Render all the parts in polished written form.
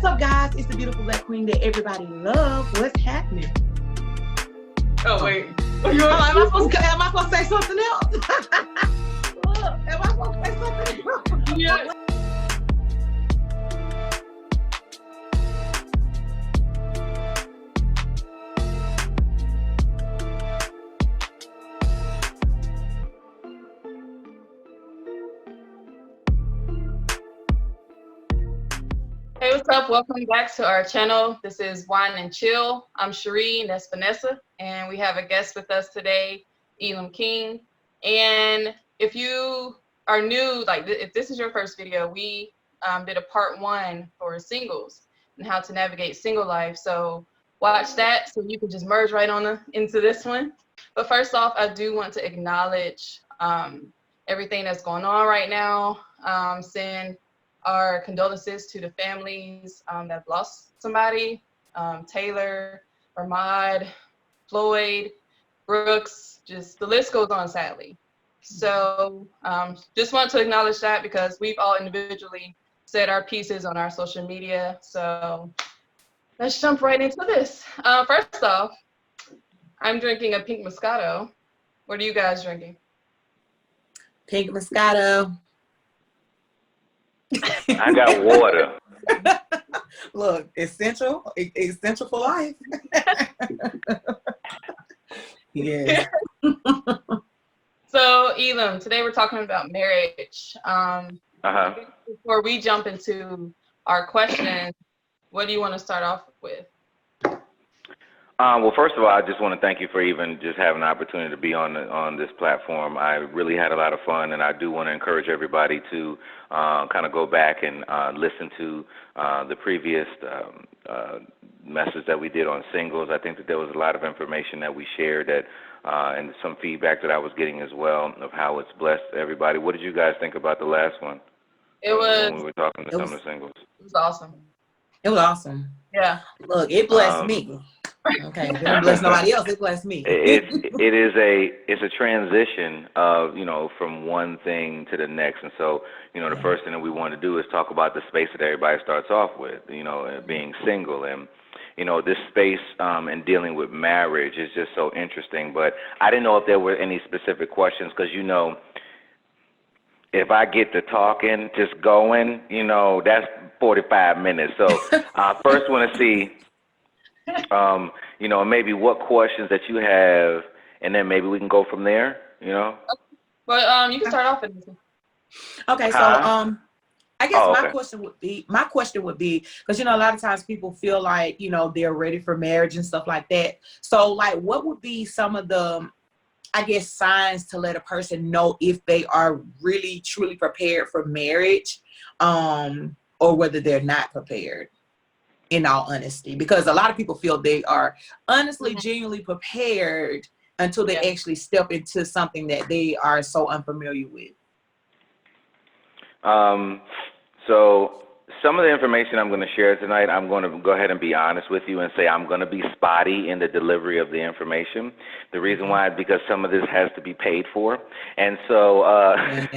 up, guys? It's the beautiful Black Queen that everybody loves. What's happening? Oh wait. Am I supposed to say something else? Am I supposed to say something else? Yeah. Hey, what's up? Welcome back to our channel. This is Wine and Chill. I'm Sheree, that's Vanessa, and we have a guest with us today, Elam King. And if you are new, if this is your first video, we did a part 1 for singles and how to navigate single life. So watch that so you can just merge right on into this one. But first off, I do want to acknowledge everything that's going on right now. Send our condolences to the families that have lost somebody, Taylor, Ahmad, Floyd, Brooks, just the list goes on, sadly. So just want to acknowledge that because we've all individually said our pieces on our social media. So let's jump right into this. First off, I'm drinking a pink Moscato. What are you guys drinking? Pink Moscato. I got water. Look, essential for life. Yeah. So, Elam, today we're talking about marriage. Before we jump into our questions, what do you want to start off with? Well, first of all, I just want to thank you for even just having the opportunity to be on this platform. I really had a lot of fun, and I do want to encourage everybody to kind of go back and listen to the previous message that we did on singles. I think that there was a lot of information that we shared that and some feedback that I was getting as well of how it's blessed everybody. What did you guys think about the last one? When we were talking to some of the singles. It was awesome. It was awesome. Yeah. Look, it blessed me. Okay, it didn't bless nobody else. It blessed me. It's a transition of, from one thing to the next. And so, the first thing that we want to do is talk about the space that everybody starts off with, being single. And, this space and dealing with marriage is just so interesting. But I didn't know if there were any specific questions because, if I get to talking, just going, that's 45 minutes. So I first want to see, maybe what questions that you have, and then maybe we can go from there, Well, you can start off with this one. Okay, so I guess my question would be because a lot of times people feel like they're ready for marriage and stuff like that. So what would be some of the signs to let a person know if they are really truly prepared for marriage, or whether they're not prepared? In all honesty, because a lot of people feel they are honestly, genuinely prepared until they actually step into something that they are so unfamiliar with. So some of the information I'm going to share tonight, I'm going to go ahead and be honest with you and say I'm going to be spotty in the delivery of the information. The reason why is because some of this has to be paid for. And so, I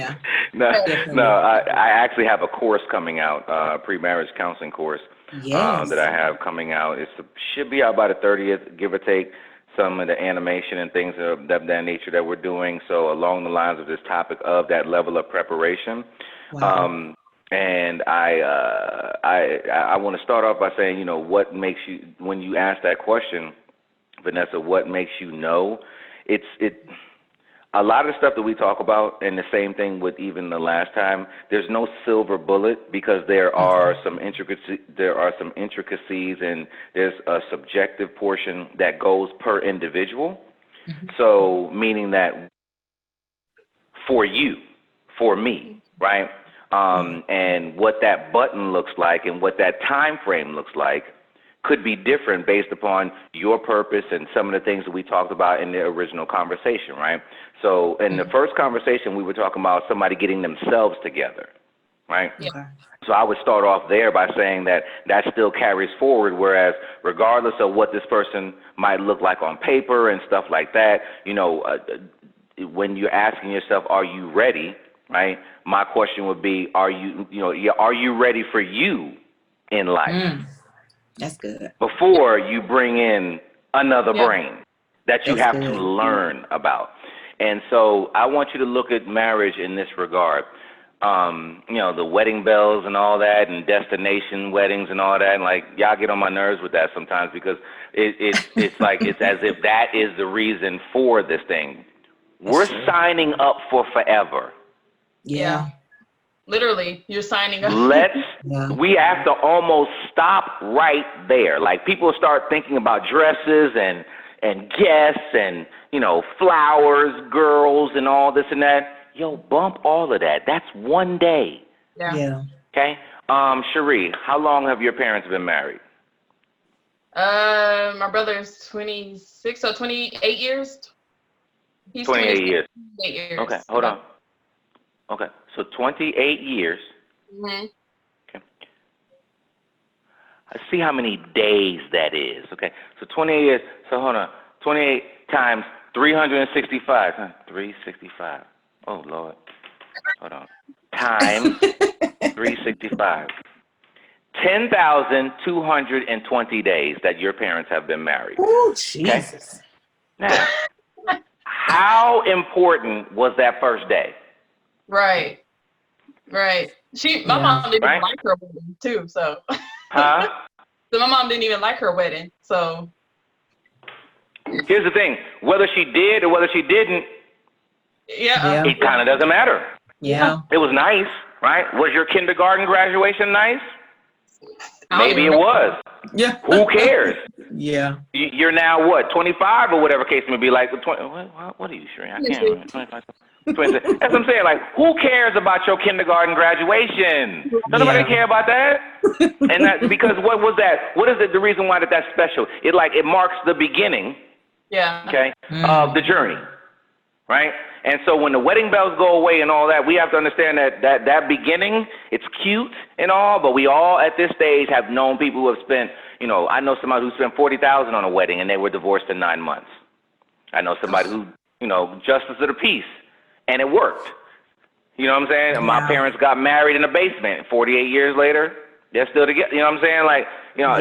actually have a course coming out, a pre-marriage counseling course. Yes. That I have coming out. It should be out by the 30th, give or take, some of the animation and things of that nature that we're doing. So along the lines of this topic of that level of preparation. Wow. And I want to start off by saying, what makes you, when you ask that question, Vanessa, what makes you know? A lot of the stuff that we talk about, and the same thing with even the last time, there's no silver bullet because there are some intricacies, and there's a subjective portion that goes per individual. So meaning that for you, for me, right? And what that button looks like and what that time frame looks like could be different based upon your purpose and some of the things that we talked about in the original conversation, right? So in the first conversation, we were talking about somebody getting themselves together, right? Okay. So I would start off there by saying that still carries forward, whereas regardless of what this person might look like on paper and stuff like that, when you're asking yourself, are you ready, right? My question would be, are you ready for you in life. That's good. Before you bring in another brain that you That's have to good. learn about. And so I want you to look at marriage in this regard. You know, the wedding bells and all that, and destination weddings and all that, and like y'all get on my nerves with that sometimes, because it's like it's as if that is the reason for this thing. We're signing up for forever. Yeah. Literally, you're signing up. We have to almost stop right there. Like, people start thinking about dresses and guests and, you know, flowers, girls, and all this and that. Yo, bump all of that. That's one day. Yeah. Okay? Cherie, how long have your parents been married? My brother's 26, so 28 years. He's 28 years. 28 years. Okay, hold on. Okay, so 28 years. Mm-hmm. Okay. I see how many days that is. Okay, so 28 years. So hold on. 28 times 365. 365. Oh, Lord. Hold on. Times 365. 10,220 days that your parents have been married. Oh, Jesus. Okay? Now, how important was that first day? Right. My mom didn't even like her wedding too, so. Huh? So my mom didn't even like her wedding, so. Here's the thing, whether she did or whether she didn't, it kind of doesn't matter. Yeah. It was nice, right? Was your kindergarten graduation nice? Maybe it was. Yeah. Who cares? Yeah. You're now what, 25 or whatever case may be, like, what are you, Shereen? I can't remember. 25, 26. That's what I'm saying. Like, who cares about your kindergarten graduation? Nobody care about that. And that, because what was that? What is it? The reason why that's special? It marks the beginning. Okay. Of the journey, right? And so when the wedding bells go away and all that, we have to understand that beginning, it's cute and all, but we all at this stage have known people who have spent, you know, I know somebody who spent $40,000 on a wedding and they were divorced in 9 months. I know somebody who, you know, justice of the peace, and it worked. You know what I'm saying? Yeah. My parents got married in a basement. 48 years later, they're still together. You know what I'm saying? Like, you know,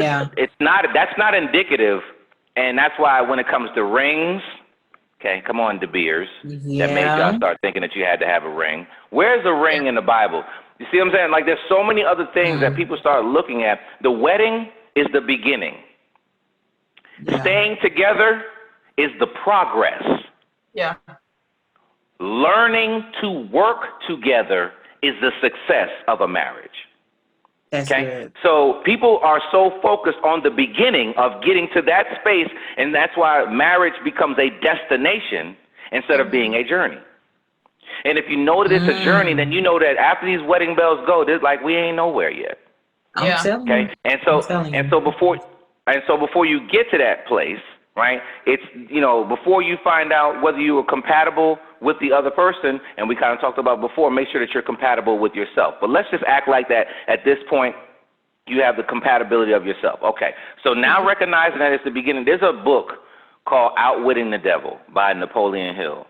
that's not indicative, and that's why when it comes to rings. Okay, come on, De Beers. That made y'all start thinking that you had to have a ring. Where's the ring in the Bible? You see what I'm saying? Like, there's so many other things that people start looking at. The wedding is the beginning. Staying together is the progress. Yeah. Learning to work together is the success of a marriage. That's good. So people are so focused on the beginning of getting to that space, and that's why marriage becomes a destination instead of being a journey. And if you know that it's a journey, then you know that after these wedding bells go, there's like, we ain't nowhere yet. I'm telling you. And so before you get to that place, right? It's, you know, before you find out whether you are compatible with the other person, and we kind of talked about before, make sure that you're compatible with yourself. But let's just act like that at this point you have the compatibility of yourself. Okay, so now recognizing that it's the beginning, there's a book called Outwitting the Devil by Napoleon Hill.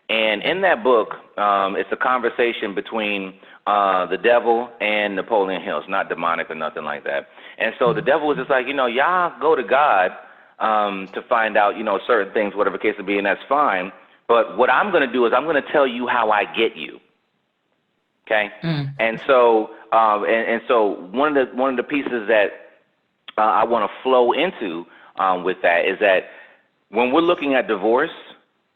And in that book, it's a conversation between the devil and Napoleon Hill. It's not demonic or nothing like that. And so the devil was just like, you know, y'all go to God to find out, you know, certain things, whatever case it be, and that's fine. But what I'm going to do is I'm going to tell you how I get you. Okay. And so so one of the pieces that I want to flow into with that is that when we're looking at divorce,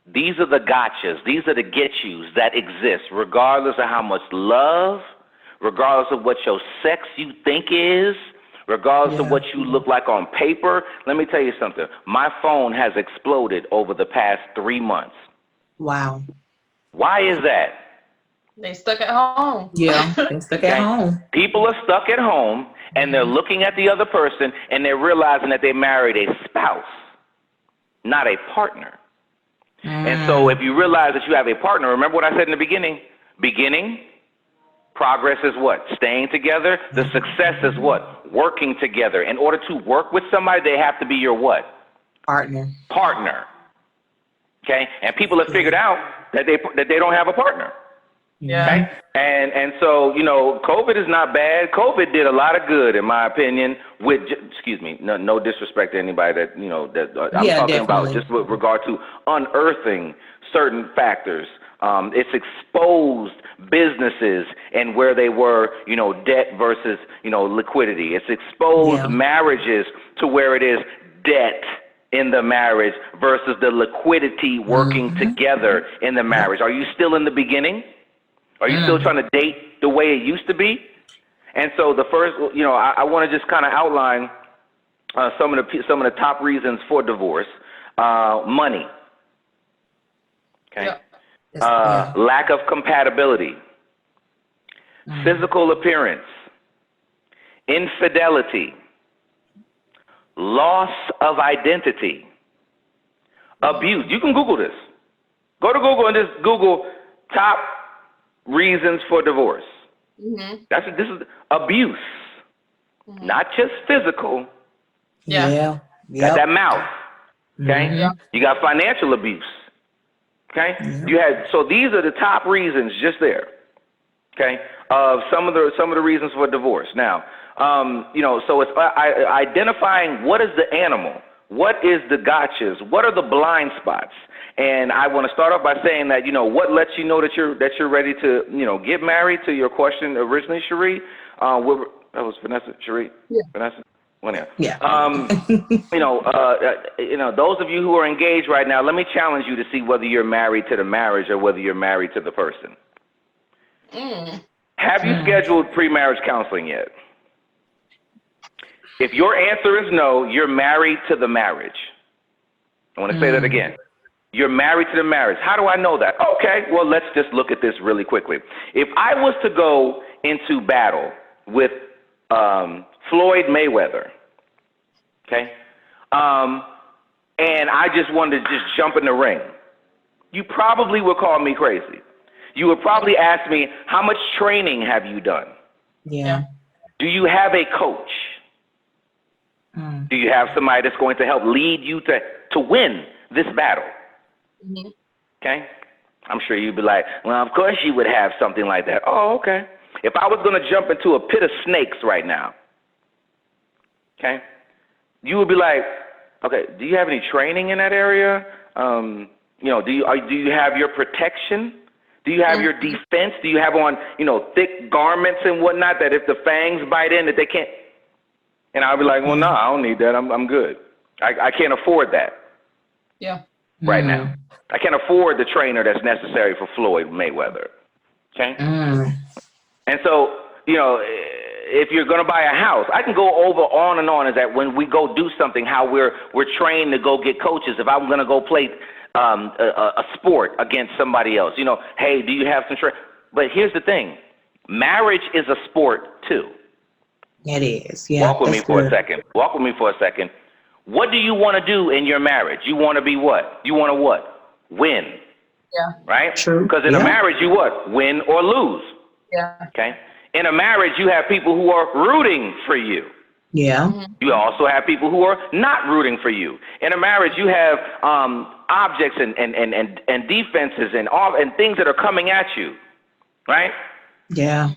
these are the gotchas, these are the get yous that exist, regardless of how much love, regardless of what your sex you think is, regardless of what you look like on paper. Let me tell you something. My phone has exploded over the past 3 months. Wow. Why is that? They stuck at home. Yeah, they stuck at home. People are stuck at home, and they're looking at the other person, and they're realizing that they married a spouse, not a partner. And so if you realize that you have a partner, remember what I said in the beginning? Beginning, progress is what? Staying together. The success is what? Working together. In order to work with somebody, they have to be your what? Partner. Partner. Okay? And people have figured out that they don't have a partner. Yeah. Okay? And so, you know, COVID is not bad. COVID did a lot of good, in my opinion, with, excuse me, no disrespect to anybody that, you know, that I'm talking about just with regard to unearthing certain factors. It's exposed businesses and where they were, you know, debt versus, you know, liquidity. It's exposed marriages to where it is debt in the marriage versus the liquidity working together in the marriage. Are you still in the beginning? Are you still trying to date the way it used to be? And so the first, you know, I want to just kind of outline some of the top reasons for divorce. Money. Okay. Lack of compatibility. Physical appearance. Infidelity. Loss of identity. Abuse. You can Google this. Go to Google and just Google top reasons for divorce. This is abuse, not just physical. Got that mouth. Okay. You got financial abuse. Okay. So these are the top reasons just there. Okay. Of some of the reasons for divorce. Now, you know, so it's identifying what is the animal, what is the gotchas, what are the blind spots. And I want to start off by saying that, you know, what lets you know that you're ready to, you know, get married, to your question originally, Cherie. That was Vanessa, Cherie? Yeah. Vanessa? One here. Yeah. You know, those of you who are engaged right now, let me challenge you to see whether you're married to the marriage or whether you're married to the person. Have you scheduled pre-marriage counseling yet? If your answer is no, you're married to the marriage. I want to say that again. You're married to the marriage. How do I know that? Okay, well, let's just look at this really quickly. If I was to go into battle with Floyd Mayweather, okay, and I just wanted to just jump in the ring, you probably would call me crazy. You would probably ask me, how much training have you done? Yeah. Do you have a coach? Do you have somebody that's going to help lead you to win this battle? Okay? I'm sure you'd be like, well, of course you would have something like that. Oh, okay. If I was going to jump into a pit of snakes right now, okay, you would be like, okay, do you have any training in that area? You know, do you have your protection? Do you have your defense? Do you have on, you know, thick garments and whatnot that if the fangs bite in that they can't? And I'll be like, well, no, I don't need that. I'm good. I can't afford that. Yeah. Right now. I can't afford the trainer that's necessary for Floyd Mayweather. Okay? And so, you know, if you're going to buy a house, I can go over on and on, is that when we go do something, how we're trained to go get coaches. If I'm going to go play a sport against somebody else, you know, hey, do you have some training? But here's the thing. Marriage is a sport too. It is. Yeah. Walk with me for a second. Walk with me for a second. What do you want to do in your marriage? You want to be what? You want to what? Win. Yeah. Right? True. Because in a marriage, you what? Win or lose. Yeah. Okay? In a marriage, you have people who are rooting for you. Yeah. You also have people who are not rooting for you. In a marriage, you have objects and defenses and things that are coming at you. Right? Yeah.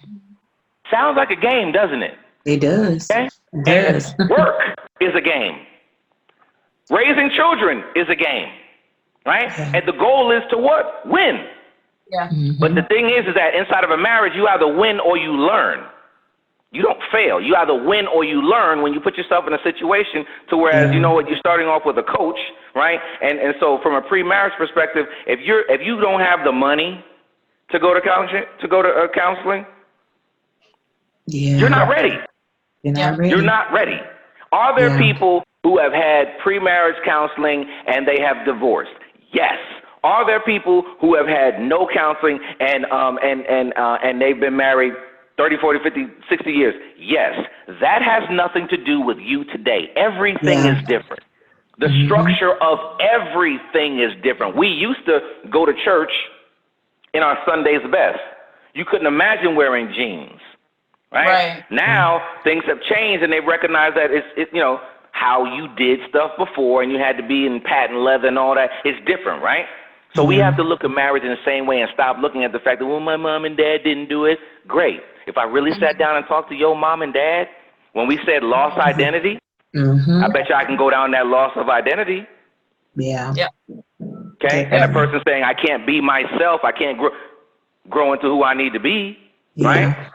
Sounds like a game, doesn't it? It does. Okay? It does. And work is a game. Raising children is a game, right? Yeah. And the goal is to what? Win. Yeah. But the thing is that inside of a marriage, you either win or you learn. You don't fail. You either win or you learn when you put yourself in a situation to whereas, you know what, you're starting off with a coach, right? And so from a pre-marriage perspective, if you don't have the money to go to counseling, you're not ready. You're not ready. You're not ready. Are there people who have had pre-marriage counseling and they have divorced? Yes. Are there people who have had no counseling and they've been married 30, 40, 50, 60 years? Yes. That has nothing to do with you today. Everything is different. The structure of everything is different. We used to go to church in our Sunday's best. You couldn't imagine wearing jeans. Right? Now things have changed and they've recognized that it's you know, how you did stuff before and you had to be in patent leather and all that is different, right? So we have to look at marriage in the same way and stop looking at the fact that, well, my mom and dad didn't do it. Great. If I really sat down and talked to your mom and dad, when we said lost identity, I bet you I can go down that loss of identity. Yeah. Okay? And a person saying, I can't be myself, I can't grow into who I need to be, right?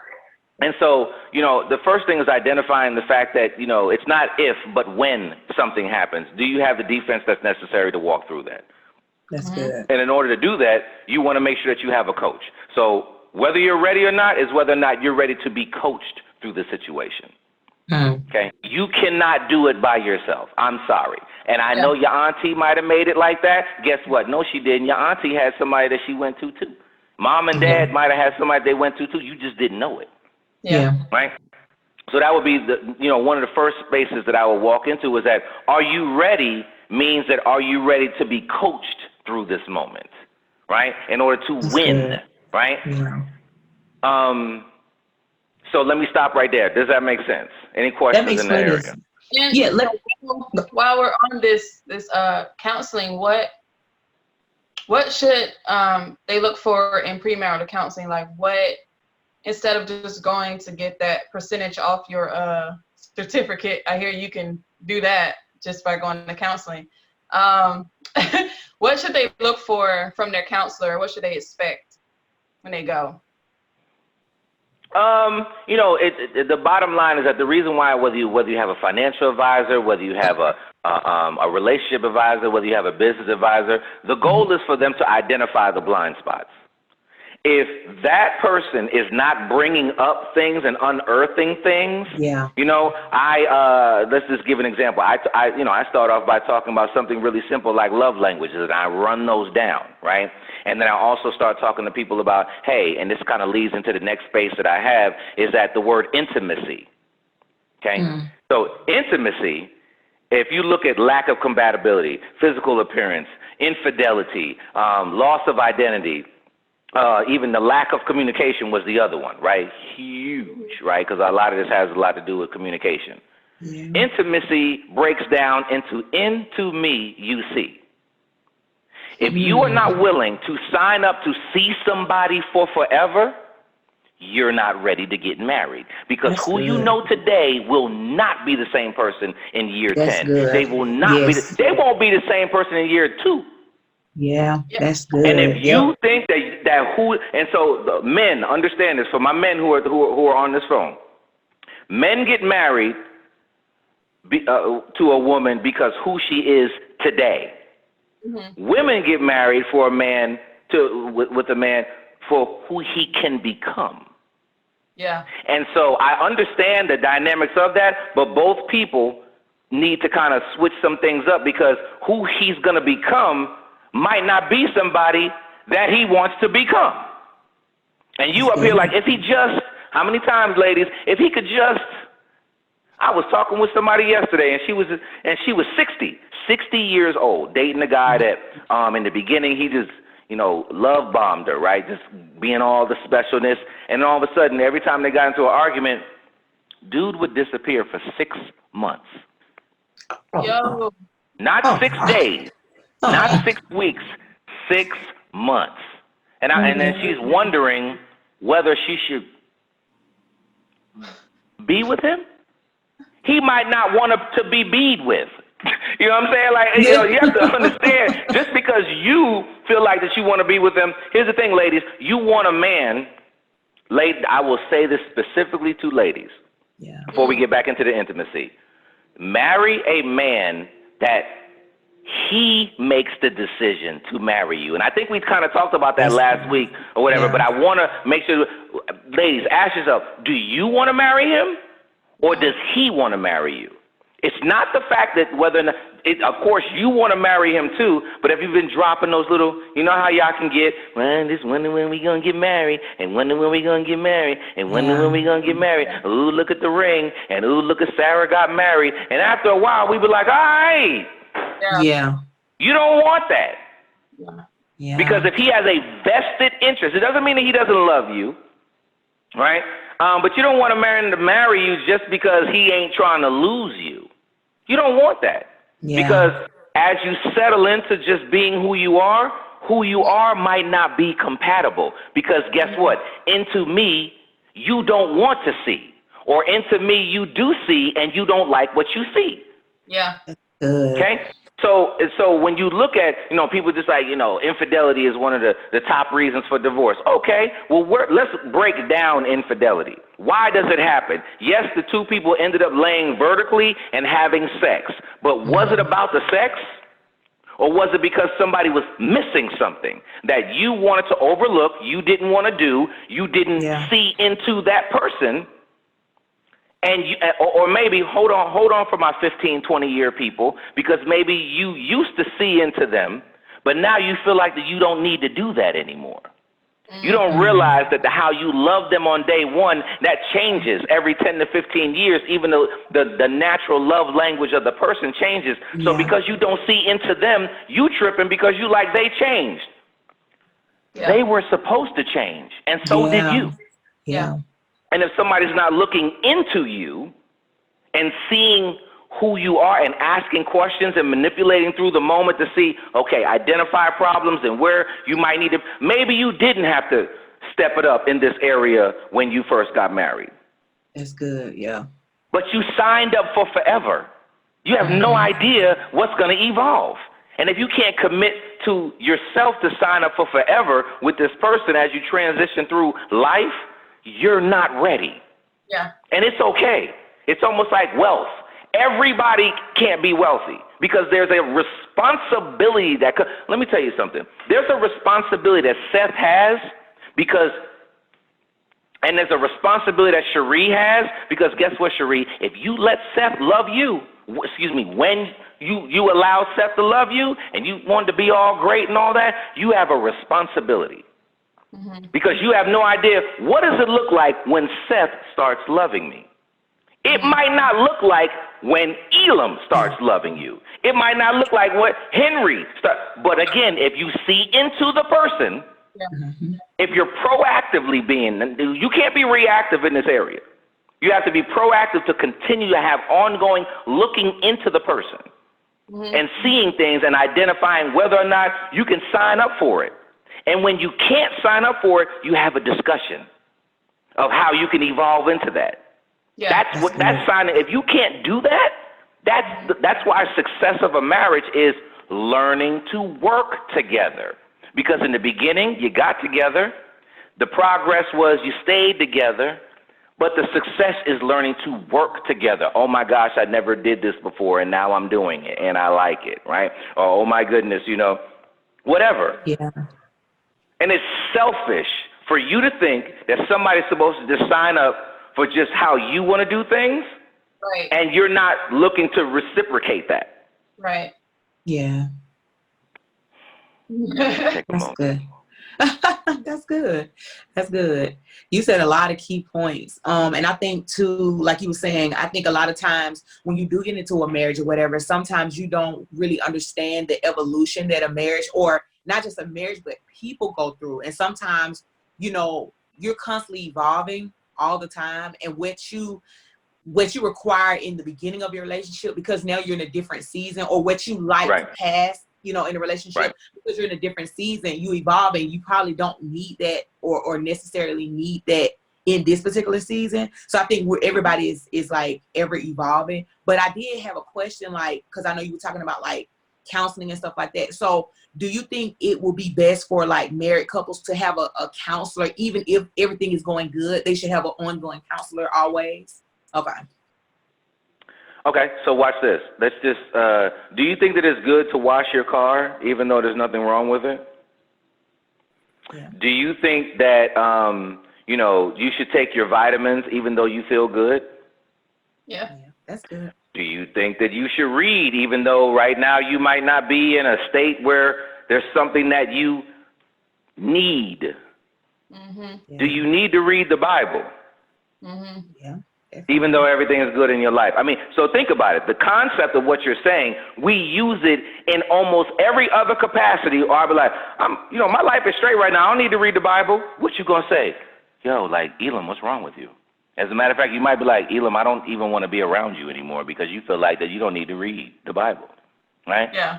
And so, you know, the first thing is identifying the fact that, you know, it's not if, but when something happens. Do you have the defense that's necessary to walk through that? That's good. And in order to do that, you want to make sure that you have a coach. So whether you're ready or not is whether or not you're ready to be coached through the situation. Okay? You cannot do it by yourself. I'm sorry. And I know your auntie might have made it like that. Guess what? No, she didn't. Your auntie had somebody that she went to too. Mom and dad might have had somebody they went to too. You just didn't know it. Right? So that would be the, you know, one of the first spaces that I would walk into is that, are you ready means that, are you ready to be coached through this moment, right? In order to win, right? So let me stop right there. Does that make sense? Any questions in that area? And while we're on this counseling, what should they look for in premarital counseling? Like what, instead of just going to get that percentage off your certificate, I hear you can do that just by going to counseling. What should they look for from their counselor? What should they expect when they go? You know, the bottom line is that the reason why, whether you have a financial advisor, whether you have a relationship advisor, whether you have a business advisor, the goal is for them to identify the blind spots. If that person is not bringing up things and unearthing things, you know, let's just give an example. I start off by talking about something really simple like love languages, and I run those down, right? And then I also start talking to people about, hey, and this kind of leads into the next space that I have, is that the word intimacy, okay? So intimacy, if you look at lack of compatibility, physical appearance, infidelity, loss of identity, even the lack of communication was the other one, right? Huge, right? Because a lot of this has a lot to do with communication. Intimacy breaks down into me, you see. If you are not willing to sign up to see somebody for forever, you're not ready to get married. Because who you know today will not be the same person in year 10. They will not be. They won't be the same person in year 2. That's good. And if you think that who, and so the men, understand this, for my men who are on this phone, men get married to a woman because who she is today. Women get married for a man with a man for who he can become. And so I understand the dynamics of that, but both people need to kind of switch some things up, because who he's going to become might not be somebody that he wants to become. And you up here like, if he just, how many times, ladies, if he could just, I was talking with somebody yesterday, and she was 60 years old, dating a guy that in the beginning he just, you know, love bombed her, right? Just being all the specialness. And all of a sudden, every time they got into an argument, dude would disappear for 6 months. Not 6 days. Not 6 weeks, 6 months. And then she's wondering whether she should be with him. He might not want to be bead with. You know what I'm saying? Like, you know, you have to understand, just because you feel like that you want to be with him, here's the thing, ladies, you want a man, I will say this specifically to ladies before we get back into the intimacy. Marry a man that he makes the decision to marry you. And I think we kind of talked about that last week or whatever, but I want to make sure, ladies, ask yourself, do you want to marry him, or does he want to marry you? It's not the fact that whether or not, of course, you want to marry him too, but if you've been dropping those little, you know how y'all can get, well, just wondering when we going to get married, and wondering when we going to get married, and wondering when we going to get married. Ooh, look at the ring, and ooh, look at Sarah got married. And after a while, we be like, all right. You don't want that. Because if he has a vested interest, it doesn't mean that he doesn't love you, right? But you don't want to marry him to marry you just because he ain't trying to lose you. You don't want that. Because as you settle into just being who who you are might not be compatible, because guess what? Into me, you don't want to see, or into me, you do see and you don't like what you see. Yeah. Okay? So when you look at, people just like, infidelity is one of the top reasons for divorce. Okay, well, let's break down infidelity. Why does it happen? Yes, the two people ended up laying vertically and having sex, but was it about the sex? Or was it because somebody was missing something that you wanted to overlook, you didn't want to do, you didn't see into that person? And or maybe, hold on for my 15, 20-year people, because maybe you used to see into them, but now you feel like that you don't need to do that anymore. You don't realize that how you love them on day one, that changes every 10 to 15 years, even though the natural love language of the person changes. So because you don't see into them, you tripping because you like they changed. Yeah. They were supposed to change, and so did you. Yeah. And if somebody's not looking into you and seeing who you are and asking questions and manipulating through the moment to see, okay, identify problems and where you might need to, maybe you didn't have to step it up in this area when you first got married. That's good, yeah. But you signed up for forever. You have no idea what's going to evolve. And if you can't commit to yourself to sign up for forever with this person as you transition through life, you're not ready. Yeah. And it's okay. It's almost like wealth. Everybody can't be wealthy because there's a responsibility that, let me tell you something. There's a responsibility that Seth has and there's a responsibility that Cherie has, because guess what, Cherie? If you let Seth love you, when you allow Seth to love you and you want to be all great and all that, you have a responsibility. Because you have no idea, what does it look like when Seth starts loving me? It might not look like when Elam starts loving you. It might not look like what Henry starts. But again, if you see into the person, if you're proactively you can't be reactive in this area. You have to be proactive to continue to have ongoing looking into the person and seeing things and identifying whether or not you can sign up for it. And when you can't sign up for it, you have a discussion of how you can evolve into that. Yeah, that's signing. If you can't do that, that's why success of a marriage is learning to work together. Because in the beginning, you got together. The progress was you stayed together. But the success is learning to work together. Oh, my gosh, I never did this before, and now I'm doing it, and I like it, right? Or, oh, my goodness, whatever. Yeah. And it's selfish for you to think that somebody's supposed to just sign up for just how you want to do things, right? And you're not looking to reciprocate that. Right. Yeah. That's good. That's good. That's good. You said a lot of key points. And I think too, like you were saying, I think a lot of times when you do get into a marriage or whatever, sometimes you don't really understand the evolution that a marriage, or not just a marriage, but people go through. And sometimes, you're constantly evolving all the time, and what you require in the beginning of your relationship, because now you're in a different season, or what you like to pass, in a relationship, because you're in a different season, you evolve, and you probably don't need that or necessarily need that in this particular season. So I think everybody is like ever evolving. But I did have a question, like, because I know you were talking about like counseling and stuff like that. So do you think it will be best for like married couples to have a counselor, even if everything is going good? They should have an ongoing counselor always? Okay, so watch this. Let's just, do you think that it's good to wash your car even though there's nothing wrong with it? Yeah. Do you think that, you should take your vitamins even though you feel good? Yeah. That's good. Do you think that you should read even though right now you might not be in a state where there's something that you need? Yeah. Do you need to read the Bible? Yeah. Even though everything is good in your life. I mean, so think about it. The concept of what you're saying, we use it in almost every other capacity. Or I'll be like, my life is straight right now. I don't need to read the Bible. What you gonna say? Yo, like, Elam, what's wrong with you? As a matter of fact, you might be like, Elam, I don't even want to be around you anymore because you feel like that you don't need to read the Bible, right? Yeah.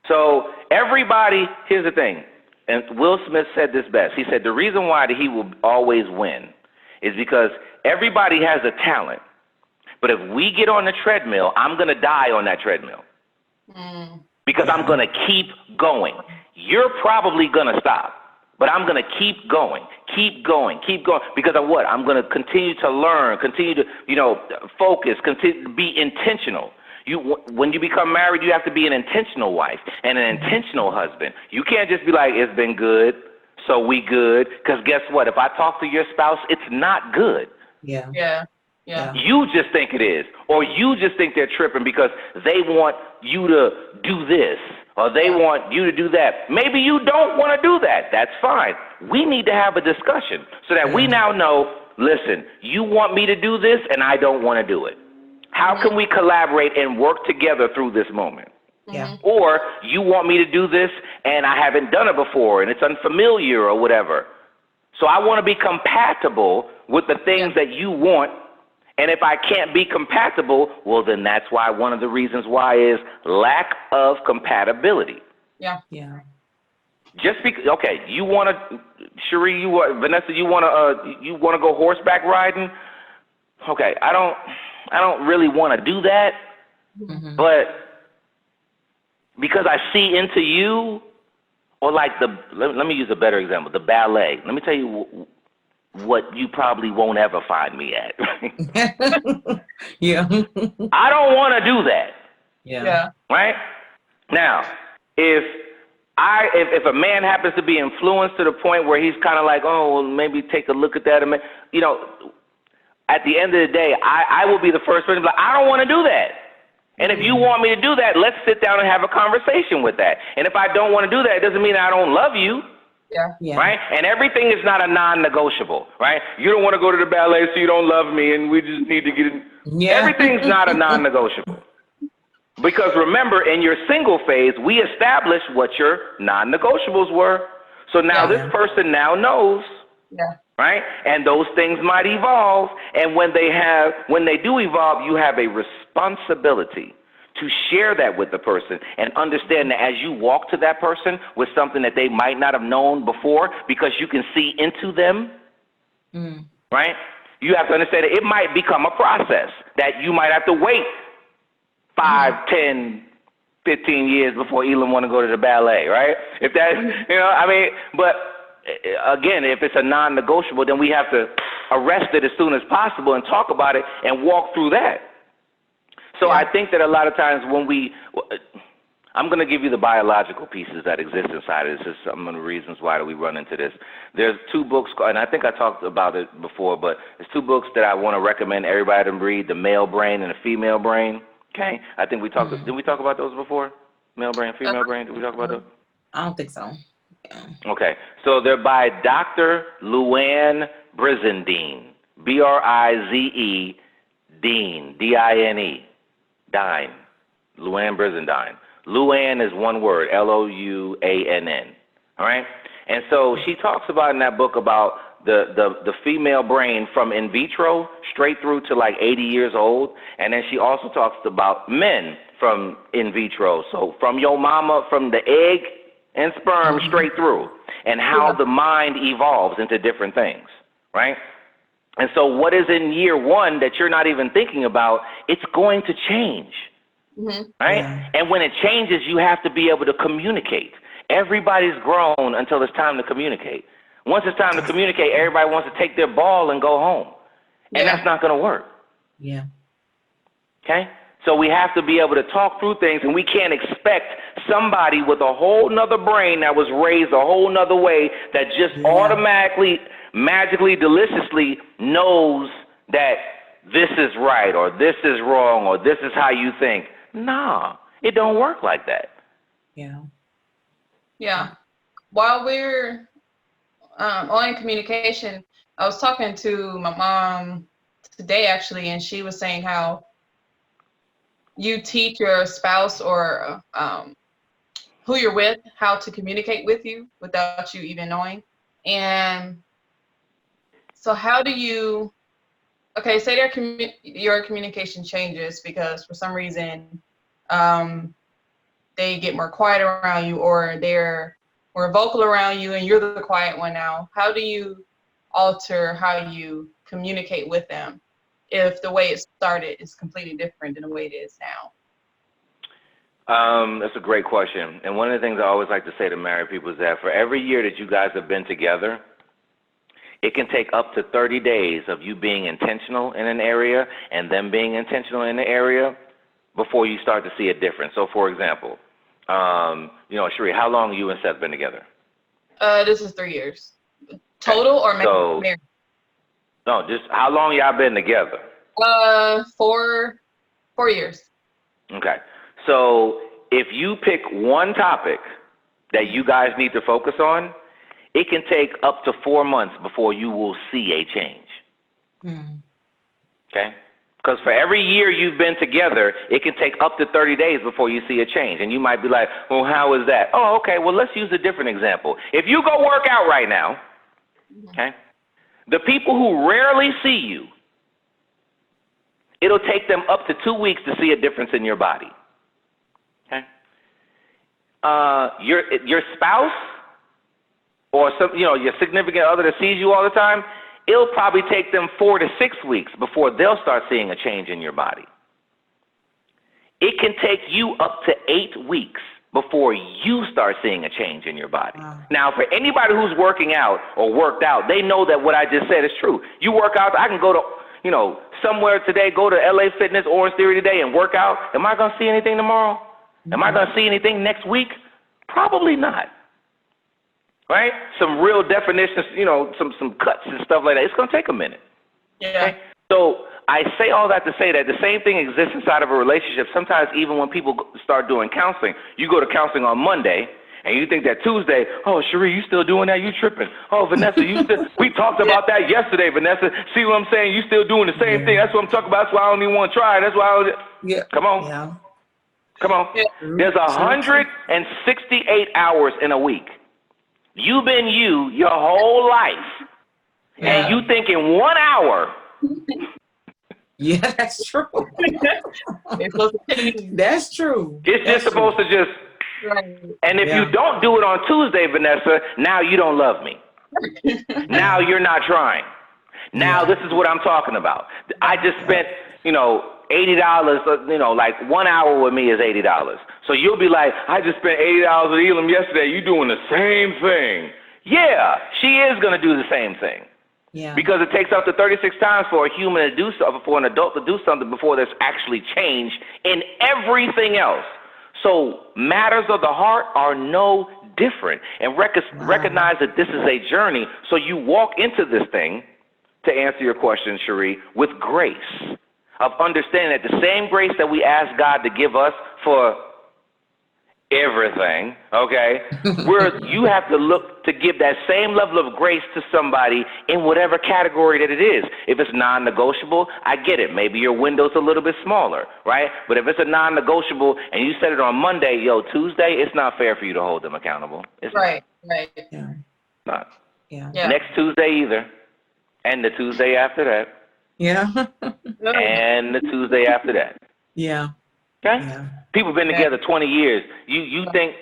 So everybody, here's the thing, and Will Smith said this best. He said the reason why he will always win is because everybody has a talent. But if we get on the treadmill, I'm going to die on that treadmill. Because I'm going to keep going. You're probably going to stop. But I'm going to keep going. Because of what? I'm going to continue to learn, continue to, focus, continue to be intentional. When you become married, you have to be an intentional wife and an intentional husband. You can't just be like, it's been good, so we good. Because guess what? If I talk to your spouse, it's not good. Yeah. You just think it is, or you just think they're tripping because they want you to do this, or they want you to do that. Maybe you don't want to do that. That's fine. We need to have a discussion so that we now know, listen, you want me to do this and I don't want to do it. How can we collaborate and work together through this moment? Yeah. Or you want me to do this and I haven't done it before and it's unfamiliar or whatever. So I want to be compatible with the things that you want. And if I can't be compatible, well, then that's why one of the reasons why is lack of compatibility. Yeah. Just because, okay, you want to, Cherie, Vanessa, you want to go horseback riding? Okay, I don't really want to do that, but because I see into you, or like let me use a better example, the ballet. Let me tell you what you probably won't ever find me at. Yeah. I don't want to do that. Yeah. Right? Now, if a man happens to be influenced to the point where he's kind of like, oh, well, maybe take a look at that, at the end of the day, I will be the first person to be like, I don't want to do that. And if you want me to do that, let's sit down and have a conversation with that. And if I don't want to do that, it doesn't mean I don't love you. Yeah. Right? And everything is not a non-negotiable, right? You don't want to go to the ballet, so you don't love me, and we just need to get in. Yeah. Everything's not a non-negotiable. Because remember, in your single phase, we established what your non-negotiables were. So now this person now knows. Yeah. Right? And those things might evolve. And when they do evolve, you have a responsibility to share that with the person and understand that as you walk to that person with something that they might not have known before because you can see into them, right? You have to understand that it might become a process that you might have to wait 5, 10, 15 years before Elam want to go to the ballet, right? If that, but again, if it's a non-negotiable, then we have to arrest it as soon as possible and talk about it and walk through that. So I think that a lot of times when I'm going to give you the biological pieces that exist inside of this. This is some of the reasons why we run into this. There's 2 books, and I think I talked about it before, but there's 2 books that I want to recommend everybody to read, The Male Brain and The Female Brain. Okay? I think we talked, did we talk about those before? Male Brain, Female Brain, did we talk about those? I don't think so. Yeah. Okay. So they're by Dr. Luann Brizendine, Brize, Dean, D-I-N-E. Dine, Luann Brizendine. Luann is one word, L-O-U-A-N-N. All right? And so she talks about in that book about the female brain from in vitro straight through to like 80 years old. And then she also talks about men from in vitro. So from your mama, from the egg and sperm straight through, and how the mind evolves into different things, right? And so what is in year 1 that you're not even thinking about, it's going to change, right? Yeah. And when it changes, you have to be able to communicate. Everybody's grown until it's time to communicate. Once it's time to communicate, everybody wants to take their ball and go home. And that's not going to work. Yeah. Okay? So we have to be able to talk through things, and we can't expect somebody with a whole nother brain that was raised a whole nother way that just automatically, magically, deliciously knows that this is right or this is wrong or this is how you think. Nah, it don't work like that. Yeah. Yeah. While we're on communication, I was talking to my mom today actually, and she was saying how you teach your spouse or who you're with how to communicate with you without you even knowing. And so how do you, okay, say your communication changes because for some reason they get more quiet around you, or they're more vocal around you and you're the quiet one now? How do you alter how you communicate with them if the way it started is completely different than the way it is now? That's a great question. And one of the things I always like to say to married people is that for every year that you guys have been together, it can take up to 30 days of you being intentional in an area and them being intentional in the area before you start to see a difference. So, for example, Sheree, how long you and Seth been together? This is 3 years. Total or married? No, just how long y'all been together? 4 years. Okay. So if you pick one topic that you guys need to focus on, it can take up to 4 months before you will see a change. Okay? Because for every year you've been together, it can take up to 30 days before you see a change. And you might be like, well, how is that? Oh, okay, well, let's use a different example. If you go work out right now, okay, the people who rarely see you, it'll take them up to 2 weeks to see a difference in your body. Okay? Your spouse or your significant other that sees you all the time, it'll probably take them 4 to 6 weeks before they'll start seeing a change in your body. It can take you up to 8 weeks before you start seeing a change in your body. Wow. Now, for anybody who's working out or worked out, they know that what I just said is true. You work out, I can go to, somewhere today, go to LA Fitness, Orange Theory today and work out. Am I going to see anything tomorrow? Am I going to see anything next week? Probably not. Right? Some real definitions, some cuts and stuff like that. It's going to take a minute. Yeah. Okay? So I say all that to say that the same thing exists inside of a relationship. Sometimes even when people start doing counseling, you go to counseling on Monday, and you think that Tuesday, oh, Cherie, you still doing that? You tripping. Oh, Vanessa, we talked about that yesterday, Vanessa. See what I'm saying? You still doing the same thing. That's what I'm talking about. That's why I don't even want to try. That's why Come on. Yeah. Come on. Yeah. There's 168 hours in a week. You've been you your whole life. Yeah. And you think in 1 hour. Yeah, that's true. That's true. It's just supposed to just. Right. And if you don't do it on Tuesday, Vanessa, now you don't love me. Now you're not trying. Now this is what I'm talking about. I just spent, $80, like 1 hour with me is $80. So you'll be like, I just spent $80 with Elam yesterday. You doing the same thing. Yeah, she is going to do the same thing. Yeah. Because it takes up to 36 times for a human to do something, for an adult to do something before there's actually change in everything else. So matters of the heart are no different. And recognize that this is a journey. So you walk into this thing, to answer your question, Cherie, with grace, of understanding that the same grace that we ask God to give us for everything, okay, you have to look to give that same level of grace to somebody in whatever category that it is. If it's non-negotiable, I get it. Maybe your window's a little bit smaller, right? But if it's a non-negotiable and you said it on Monday, Tuesday, it's not fair for you to hold them accountable. It's right. Yeah. Not. Yeah. Next Tuesday either. And the Tuesday after that. Yeah. And the Tuesday after that. Yeah. Okay? Yeah. People been together 20 years. You think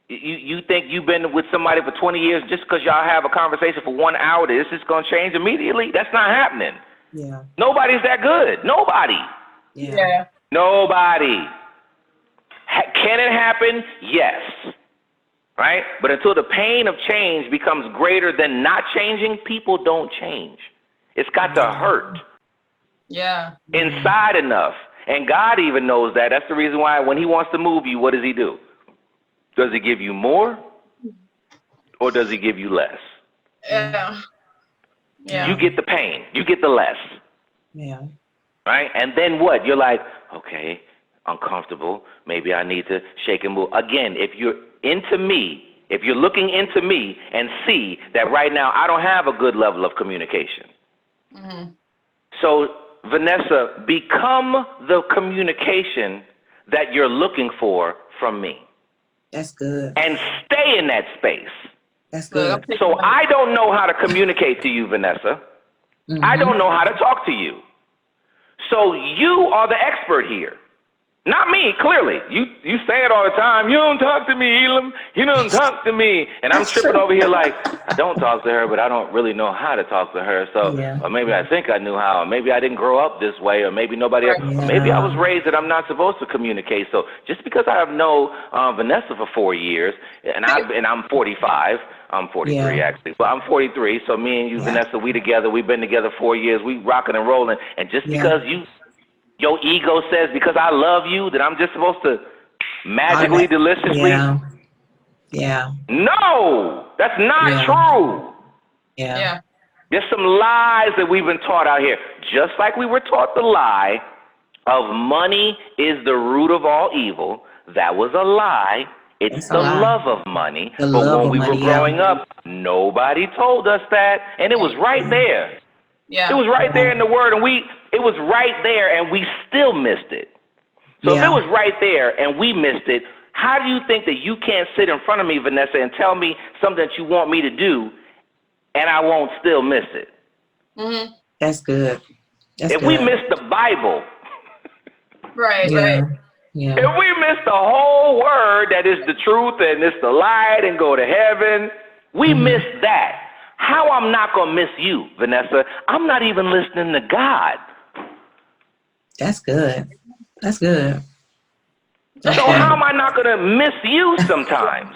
you've been with somebody for 20 years just because y'all have a conversation for 1 hour, this is going to change immediately? That's not happening. Yeah. Nobody's that good. Nobody. Yeah. Nobody. Can it happen? Yes. Right? But until the pain of change becomes greater than not changing, people don't change. It's got to hurt. Yeah. Inside enough. And God even knows that. That's the reason why when he wants to move you, what does he do? Does he give you more or does he give you less? Yeah. You get the pain. You get the less. Yeah. Right? And then what? You're like, okay, uncomfortable. Maybe I need to shake and move. Again, if you're into me, if you're looking into me and see that right now I don't have a good level of communication. Mm-hmm. So Vanessa, become the communication that you're looking for from me. That's good. And stay in that space. That's good. So I don't know how to communicate to you, Vanessa. Mm-hmm. I don't know how to talk to you. So you are the expert here. Not me, clearly. You say it all the time. You don't talk to me, Elam. You don't talk to me. And I'm tripping over here like, I don't talk to her, but I don't really know how to talk to her. So, or maybe I think I knew how. Or maybe I didn't grow up this way. Or maybe nobody else. Or maybe I was raised that I'm not supposed to communicate. So just because I have known Vanessa for 4 years, and I'm 45. I'm 43 actually. Well, I'm 43. So me and you, Vanessa, we together. We've been together 4 years. We rocking and rolling. And just because your ego says because I love you that I'm just supposed to magically, deliciously. Yeah. No, that's not true. Yeah. There's some lies that we've been taught out here. Just like we were taught the lie of money is the root of all evil. That was a lie. It's the love of money. But when we were growing up, nobody told us that. And it was right there. Yeah. It was right there in the word, and it was right there, and we still missed it. So if it was right there and we missed it, how do you think that you can't sit in front of me, Vanessa, and tell me something that you want me to do, and I won't still miss it? Mm-hmm. That's good. If we miss the Bible, right. If we miss the whole word that is the truth and it's the light and go to heaven, we miss that. How I'm not going to miss you, Vanessa? I'm not even listening to God. That's good. That's good. So how am I not going to miss you sometimes?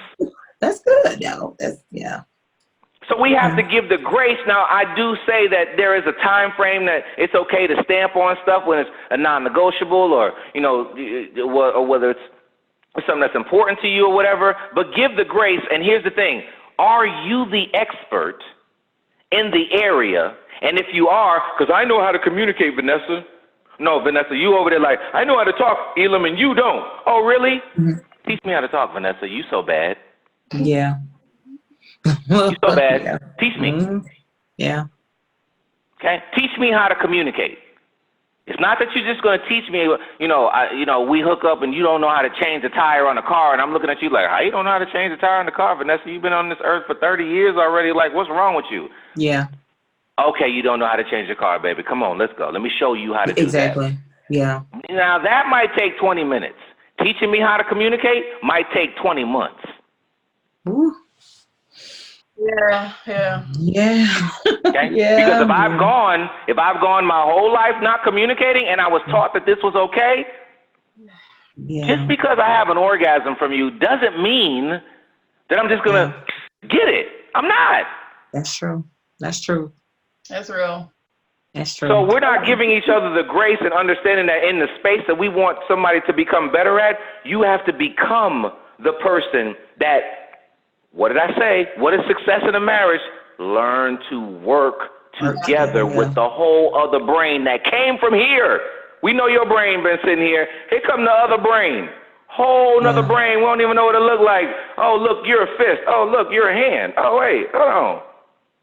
That's good, yo. So we have to give the grace. Now, I do say that there is a time frame that it's okay to stamp on stuff when it's a non-negotiable or, or whether it's something that's important to you or whatever. But give the grace. And here's the thing. Are you the expert in the area? And if you are, because I know how to communicate, Vanessa. No, Vanessa, you over there like, I know how to talk, Elam, and you don't. Oh, really? Teach me how to talk, Vanessa. You so bad. Yeah. You so bad. Teach me. Yeah. Okay? Teach me how to communicate. It's not that you're just going to teach me, we hook up and you don't know how to change the tire on the car, and I'm looking at you like, how you don't know how to change the tire on the car, Vanessa? You've been on this earth for 30 years already. Like, what's wrong with you? Yeah. Okay, you don't know how to change your car, baby. Come on, let's go. Let me show you how to do that. Exactly. Yeah. Now, that might take 20 minutes. Teaching me how to communicate might take 20 months. Ooh. Yeah. Okay? Because if I've gone my whole life not communicating and I was taught that this was okay, just because I have an orgasm from you doesn't mean that I'm just going to get it. I'm not. That's true. That's true. That's real. That's true. So we're not giving each other the grace and understanding that in the space that we want somebody to become better at, you have to become the person that, what did I say? What is success in a marriage? Learn to work together with the whole other brain that came from here. We know your brain been sitting here. Here come the other brain. Whole nother brain. We don't even know what it look like. Oh, look, you're a fist. Oh, look, you're a hand. Oh, wait, hold on.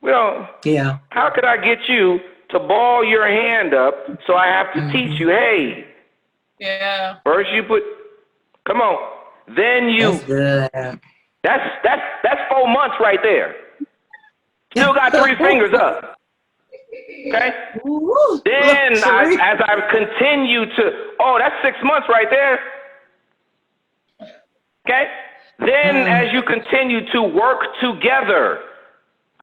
We don't. Yeah. How could I get you to ball your hand up so I have to teach you, hey. Yeah. First you put, come on. Then you. That's good. That's 4 months right there. Still got 3 fingers up. Okay? Ooh, then as I continue to, that's 6 months right there. Okay? Then as you continue to work together,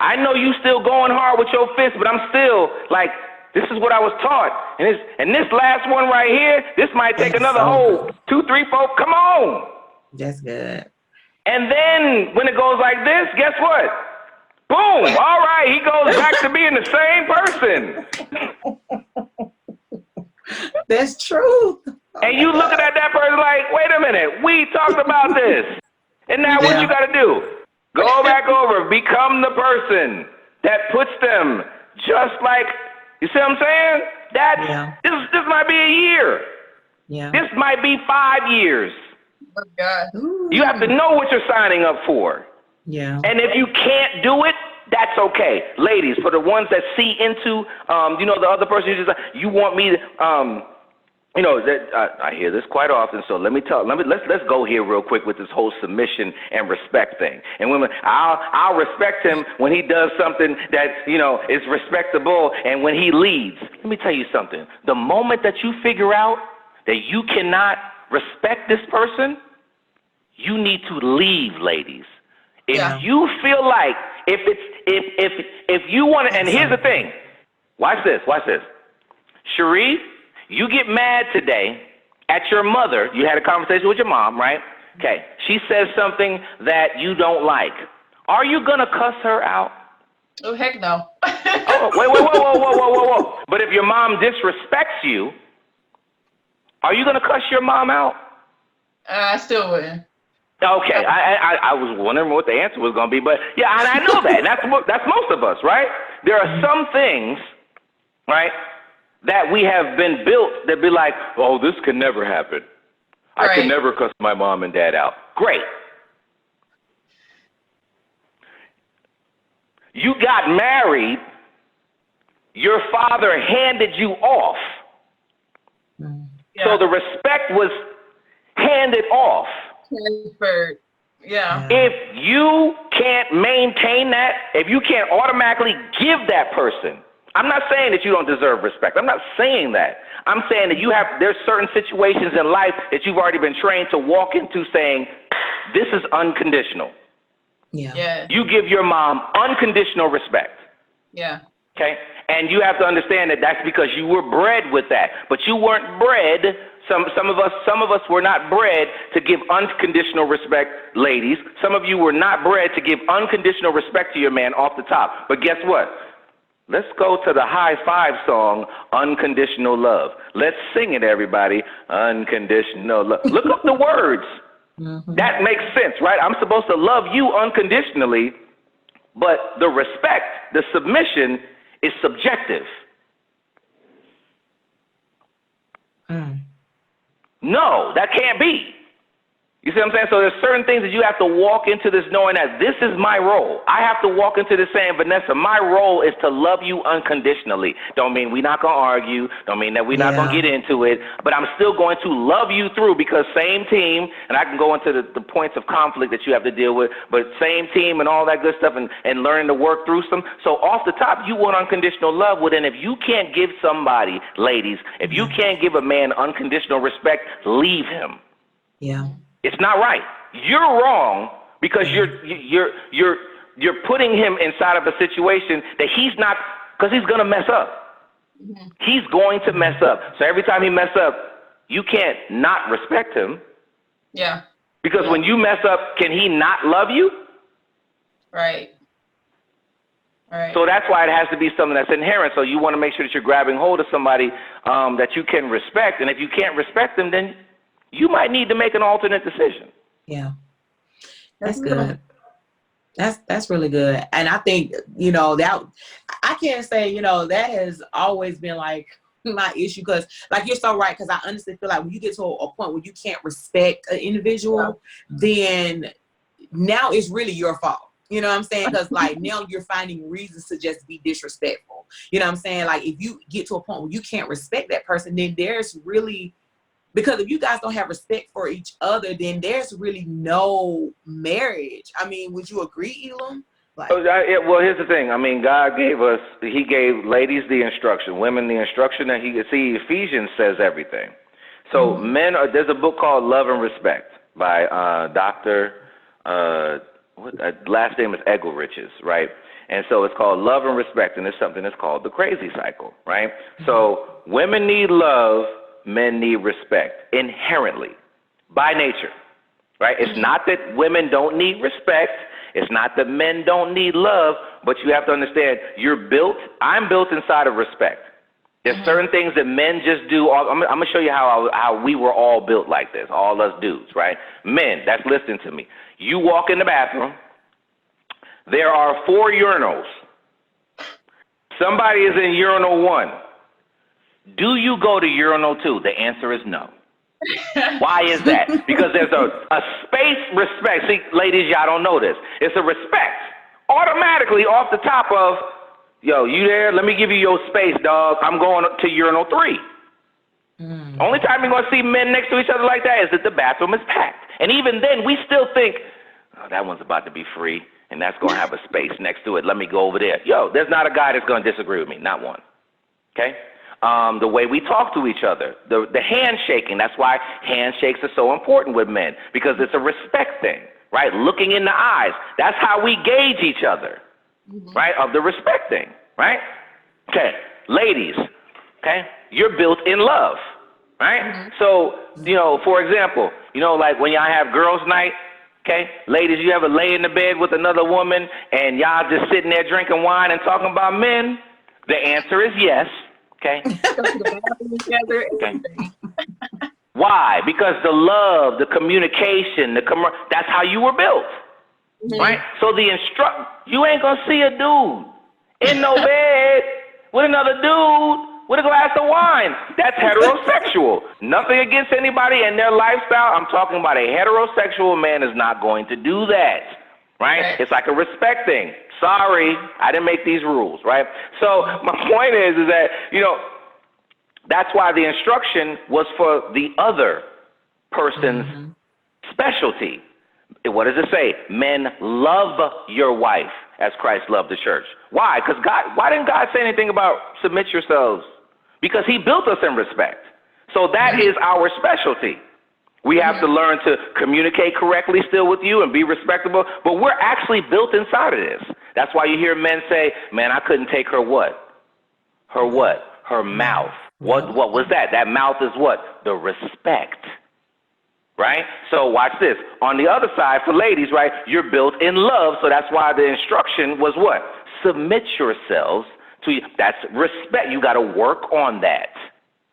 I know you still going hard with your fist, but I'm still like, this is what I was taught. And this last one right here, this might take another whole 2, 3, 4. Come on. That's good. And then when it goes like this, guess what? Boom. All right. He goes back to being the same person. That's true. And you looking at that person like, wait a minute. We talked about this. And now what you got to do? Go back over. Become the person that puts them just like, you see what I'm saying? This might be a year. Yeah. This might be 5 years. Oh, God. You have to know what you're signing up for. Yeah. And if you can't do it, that's okay. Ladies, for the ones that see into, the other person, you want me to, I hear this quite often. So let's go here real quick with this whole submission and respect thing. And women, I'll respect him when he does something that, is respectable and when he leads. Let me tell you something. The moment that you figure out that you cannot respect this person, you need to leave, ladies. If you feel like if you want to, and here's the thing, watch this. Cherie, you get mad today at your mother. You had a conversation with your mom, right? Okay. She says something that you don't like. Are you gonna cuss her out? Oh, heck no. Oh, wait, whoa. But if your mom disrespects you, are you gonna cuss your mom out? I still wouldn't. Okay, I was wondering what the answer was gonna be, but yeah, I know that. That's most of us, right? There are some things, right, that we have been built that be like, oh, this could never happen. I could never cuss my mom and dad out. Great. You got married, your father handed you off. So the respect was handed off. Transferred. Yeah. If you can't maintain that, if you can't automatically give that person, I'm not saying that you don't deserve respect. I'm not saying that. I'm saying that there's certain situations in life that you've already been trained to walk into saying, this is unconditional. Yeah. You give your mom unconditional respect. Yeah. Okay? And you have to understand that that's because you were bred with that. But you weren't bred, some of us were not bred to give unconditional respect, ladies. Some of you were not bred to give unconditional respect to your man off the top. But guess what? Let's go to the High Five song, Unconditional Love. Let's sing it, everybody. Unconditional love. Look up the words. That makes sense, right? I'm supposed to love you unconditionally, but the respect, the submission is subjective. No, that can't be. You see what I'm saying? So there's certain things that you have to walk into this knowing that this is my role. I have to walk into this saying, Vanessa, my role is to love you unconditionally. Don't mean we're not going to argue. Don't mean that we're not going to get into it. But I'm still going to love you through because same team, and I can go into the points of conflict that you have to deal with, but same team and all that good stuff and learning to work through some. So off the top, you want unconditional love. Well, then if you can't give somebody, ladies, if you can't give a man unconditional respect, leave him. Yeah. It's not right. You're wrong because you're putting him inside of a situation that he's not, because he's going to mess up. He's going to mess up. So every time he mess up, you can't not respect him. Yeah. Because when you mess up, can he not love you? Right. So that's why it has to be something that's inherent. So you want to make sure that you're grabbing hold of somebody that you can respect. And if you can't respect them, then you might need to make an alternate decision. Yeah. That's good. That's really good. And I think, that I can't say, that has always been like my issue because like you're so right, because I honestly feel like when you get to a point where you can't respect an individual, then now it's really your fault. You know what I'm saying? Because like now you're finding reasons to just be disrespectful. You know what I'm saying? Like if you get to a point where you can't respect that person, then there's really, because if you guys don't have respect for each other, then there's really no marriage. I mean, would you agree, Elam? Like, well, here's the thing. I mean, God he gave ladies the instruction, women the instruction that Ephesians says everything. So men there's a book called Love and Respect by Dr. Last name is Eggerichs, right? And so it's called Love and Respect, and it's something that's called the crazy cycle, right? So women need love, men need respect inherently, by nature, right? It's not that women don't need respect. It's not that men don't need love, but you have to understand I'm built inside of respect. There's certain things that men just do. I'm going to show you how we were all built like this, all us dudes, right? Men, that's listening to me. You walk in the bathroom. There are 4 urinals. Somebody is in urinal 1. Do you go to urinal 2? The answer is no. Why is that? Because there's a space respect. See, ladies, y'all don't know this. It's a respect automatically off the top of, yo, you there? Let me give you your space, dog. I'm going to urinal 3. Only time you're going to see men next to each other like that is that the bathroom is packed. And even then, we still think, oh, that one's about to be free, and that's going to have a space next to it. Let me go over there. Yo, there's not a guy that's going to disagree with me, not one. Okay? The way we talk to each other, the handshaking. That's why handshakes are so important with men, because it's a respect thing, right? Looking in the eyes. That's how we gauge each other, right? Of the respect thing, right? Okay, ladies, okay, you're built in love, right? So, for example, like when y'all have girls' night, okay, ladies, you ever lay in the bed with another woman and y'all just sitting there drinking wine and talking about men? The answer is yes. Okay. Okay. Why? Because the love, the communication, that's how you were built, right? So you ain't gonna see a dude in no bed with another dude with a glass of wine. That's heterosexual. Nothing against anybody and their lifestyle. I'm talking about a heterosexual man is not going to do that, right? It's like a respect thing. Sorry, I didn't make these rules, right? So my point is that, that's why the instruction was for the other person's specialty. What does it say? Men, love your wife as Christ loved the church. Why? Because why didn't God say anything about submit yourselves? Because he built us in respect. So that is our specialty. We have to learn to communicate correctly still with you and be respectable, but we're actually built inside of this. That's why you hear men say, man, I couldn't take her what? Her what? Her mouth. What was that? That mouth is what? The respect. Right? So watch this. On the other side, for ladies, right, you're built in love, so that's why the instruction was what? Submit yourselves to you. That's respect. You got to work on that.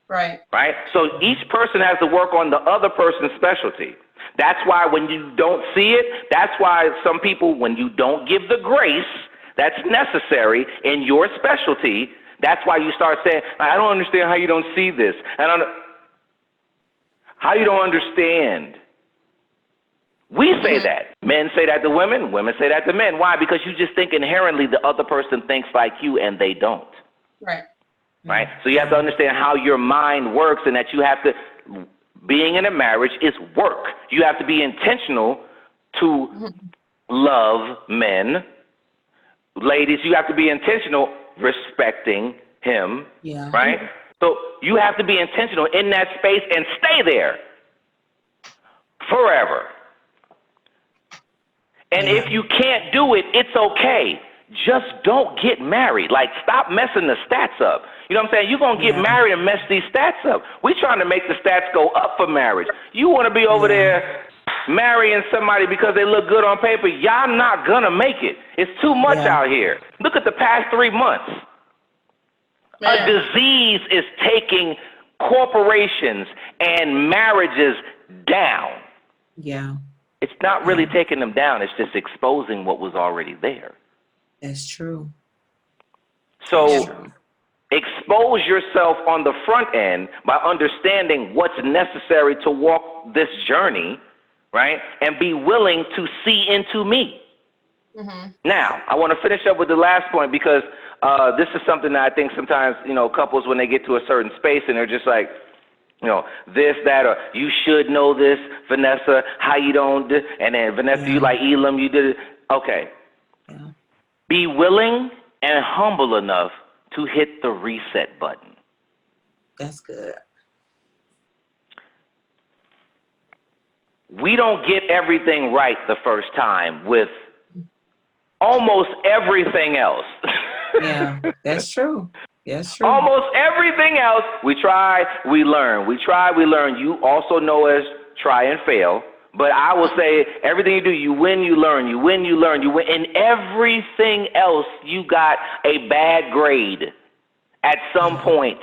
Right. Right? So each person has to work on the other person's specialty. That's why when you don't see it, that's why some people, when you don't give the grace that's necessary in your specialty, that's why you start saying, I don't understand how you don't see this. How you don't understand. We say that. Men say that to women. Women say that to men. Why? Because you just think inherently the other person thinks like you and they don't. Right. Right? So you have to understand how your mind works, and that you have to, being in a marriage is work. You have to be intentional to love men. Ladies, you have to be intentional respecting him. Yeah. Right? So you have to be intentional in that space and stay there forever. And if you can't do it, it's okay. Just don't get married. Like, stop messing the stats up. You know what I'm saying? You're going to get married and mess these stats up. We're trying to make the stats go up for marriage. You want to be over there marrying somebody because they look good on paper. Y'all not going to make it. It's too much out here. Look at the past 3 months. A disease is taking corporations and marriages down. Yeah. It's not really taking them down. It's just exposing what was already there. That's true. So expose yourself on the front end by understanding what's necessary to walk this journey, right? And be willing to see into me. Now, I want to finish up with the last point, because this is something that I think sometimes, couples, when they get to a certain space and they're just like, this, that, or you should know this, Vanessa, how you don't, and then Vanessa, you like Elam, you did it. Okay. Yeah. Be willing and humble enough to hit the reset button. That's good. We don't get everything right the first time with almost everything else. Yeah, that's true. That's true. Almost everything else, we try, we learn. We try, we learn. You also know as try and fail. But I will say everything you do, you win, you learn. You win, you learn. You win. In everything else, you got a bad grade at some point.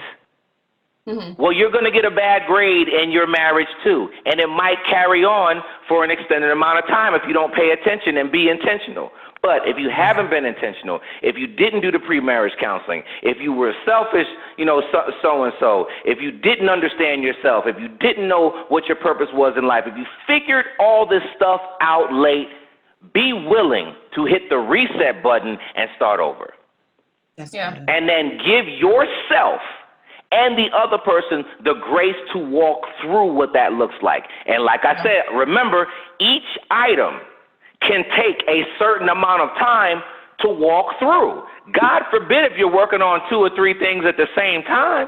Well, you're going to get a bad grade in your marriage too. And it might carry on for an extended amount of time if you don't pay attention and be intentional. But if you haven't been intentional, if you didn't do the pre-marriage counseling, if you were selfish, so-and-so, if you didn't understand yourself, if you didn't know what your purpose was in life, if you figured all this stuff out late, be willing to hit the reset button and start over. And then give yourself and the other person the grace to walk through what that looks like. And like I said, remember, each item can take a certain amount of time to walk through. God forbid if you're working on 2 or 3 things at the same time.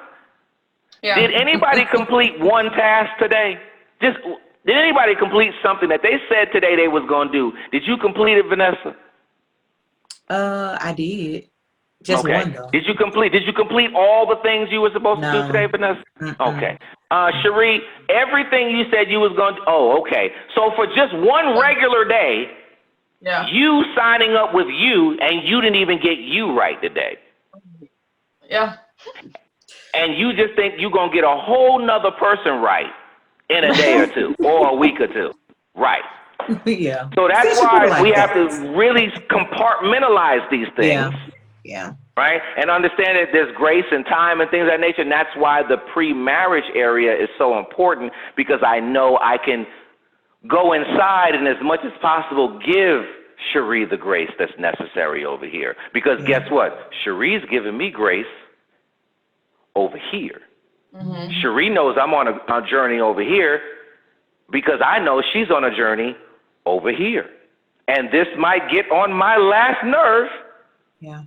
Yeah. Did anybody complete one task today? Did anybody complete something that they said today they was going to do? Did you complete it, Vanessa? I did. Just one though. Did you complete all the things you were supposed to do today, Vanessa? Okay. Cherie, everything you said you was going to, okay. So for just one regular day, you signing up with you, and you didn't even get you right today. Yeah. And you just think you're going to get a whole nother person right in a day or two or a week or two. Right. Yeah. So that's why we have to really compartmentalize these things. Yeah. Right? And understand that there's grace and time and things of that nature. And that's why the pre-marriage area is so important, because I know I can go inside and as much as possible give Cherie the grace that's necessary over here. Because guess what? Cherie's giving me grace over here. Cherie knows I'm on a journey over here because I know she's on a journey over here. And this might get on my last nerve. Yeah.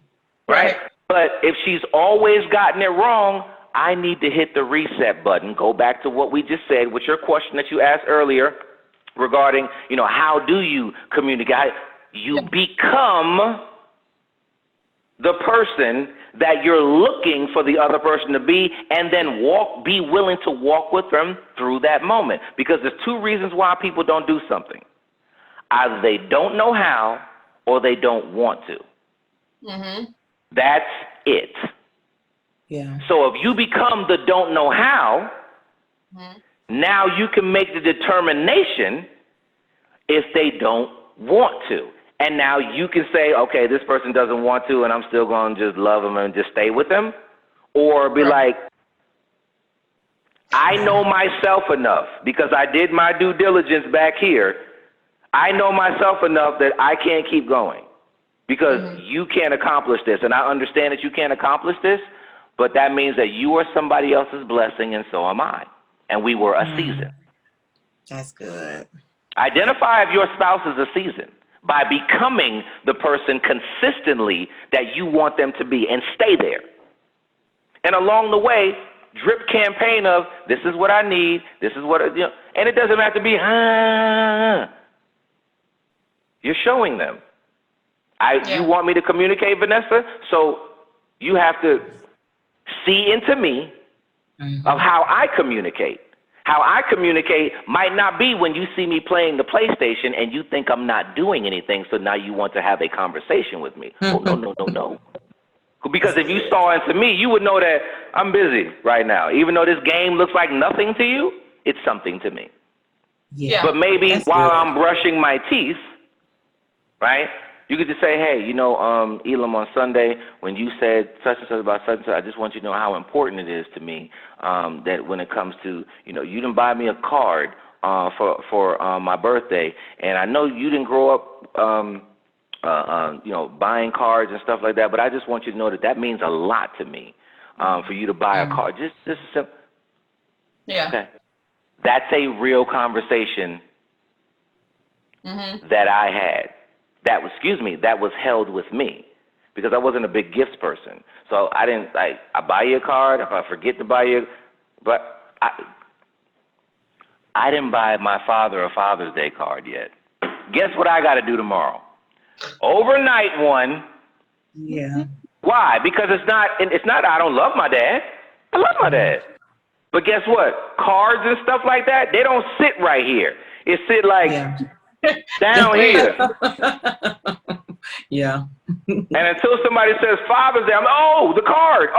Right? But if she's always gotten it wrong, I need to hit the reset button. Go back to what we just said with your question that you asked earlier regarding, how do you communicate? You become the person that you're looking for the other person to be, and then be willing to walk with them through that moment. Because there's two reasons why people don't do something. Either they don't know how, or they don't want to. That's it. Yeah. So if you become the don't know how, now you can make the determination if they don't want to. And now you can say, okay, this person doesn't want to, and I'm still going to just love them and just stay with them. Or be like, I know myself enough because I did my due diligence back here. I know myself enough that I can't keep going because you can't accomplish this. And I understand that you can't accomplish this, but that means that you are somebody else's blessing and so am I. And we were a season. That's good. Identify if your spouse is a season by becoming the person consistently that you want them to be, and stay there. And along the way, drip campaign of, this is what I need, this is what, and it doesn't have to be, You're showing them. You want me to communicate, Vanessa? So you have to see into me of how I communicate. How I communicate might not be when you see me playing the PlayStation and you think I'm not doing anything, so now you want to have a conversation with me. Oh, no. Because if you saw into me, you would know that I'm busy right now. Even though this game looks like nothing to you, it's something to me. Yeah. But maybe while I'm brushing my teeth, right, you could just say, hey, Elam, on Sunday, when you said such and such about such and such, I just want you to know how important it is to me that when it comes to, you didn't buy me a card for my birthday, and I know you didn't grow up, buying cards and stuff like that, but I just want you to know that means a lot to me for you to buy a card. Just simple. Yeah. Okay. That's a real conversation that I had. That was held with me because I wasn't a big gifts person. So I didn't I buy you a card if I forget to buy you, but I didn't buy my father a Father's Day card yet. Guess what I got to do tomorrow? Overnight one. Yeah. Why? Because it's not I don't love my dad. I love my dad. But guess what? Cards and stuff like that, they don't sit right here. It sit like down here. Yeah. And until somebody says Father's Day, the card.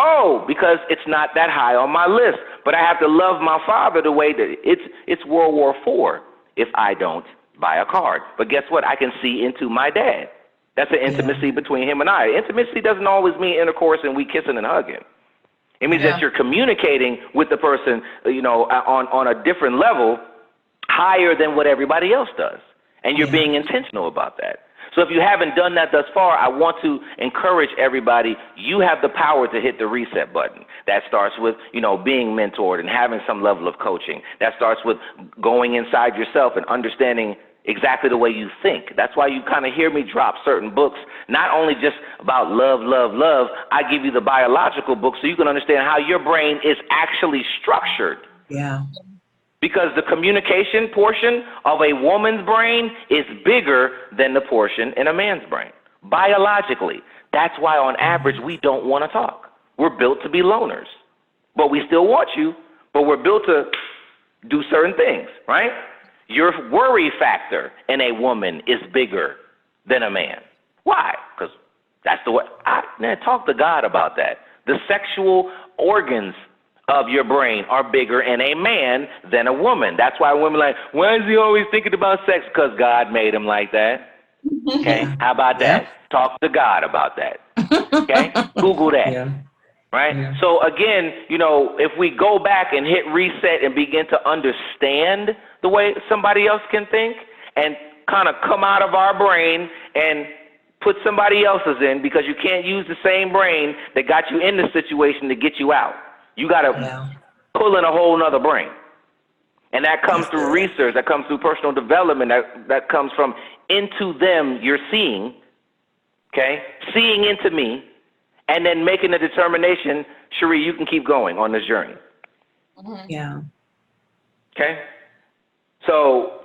Because it's not that high on my list. But I have to love my father the way that it's World War IV if I don't buy a card. But guess what? I can see into my dad. That's an intimacy between him and I. Intimacy doesn't always mean intercourse and we kissing and hugging. It means that you're communicating with the person, on a different level, higher than what everybody else does. And you're being intentional about that. So if you haven't done that thus far, I want to encourage everybody, you have the power to hit the reset button. That starts with, being mentored and having some level of coaching. That starts with going inside yourself and understanding exactly the way you think. That's why you kind of hear me drop certain books, not only just about love, love, love. I give you the biological book so you can understand how your brain is actually structured. Yeah. Because the communication portion of a woman's brain is bigger than the portion in a man's brain, biologically. That's why on average we don't want to talk. We're built to be loners, but we still want you, but we're built to do certain things, right? Your worry factor in a woman is bigger than a man. Why? Because that's the way. Talk to God about that. The sexual organs of your brain are bigger in a man than a woman. That's why women are like, why is he always thinking about sex? Because God made him like that. Okay, how about that? Talk to God about that. Okay, Google that. Yeah. Right? Yeah. So again, if we go back and hit reset and begin to understand the way somebody else can think and kind of come out of our brain and put somebody else's in, because you can't use the same brain that got you in the situation to get you out. You got to pull in a whole nother brain. And that comes through research, that comes through personal development, that comes from into them you're seeing, okay, seeing into me, and then making a determination, Cherie, you can keep going on this journey. Yeah. Okay? So.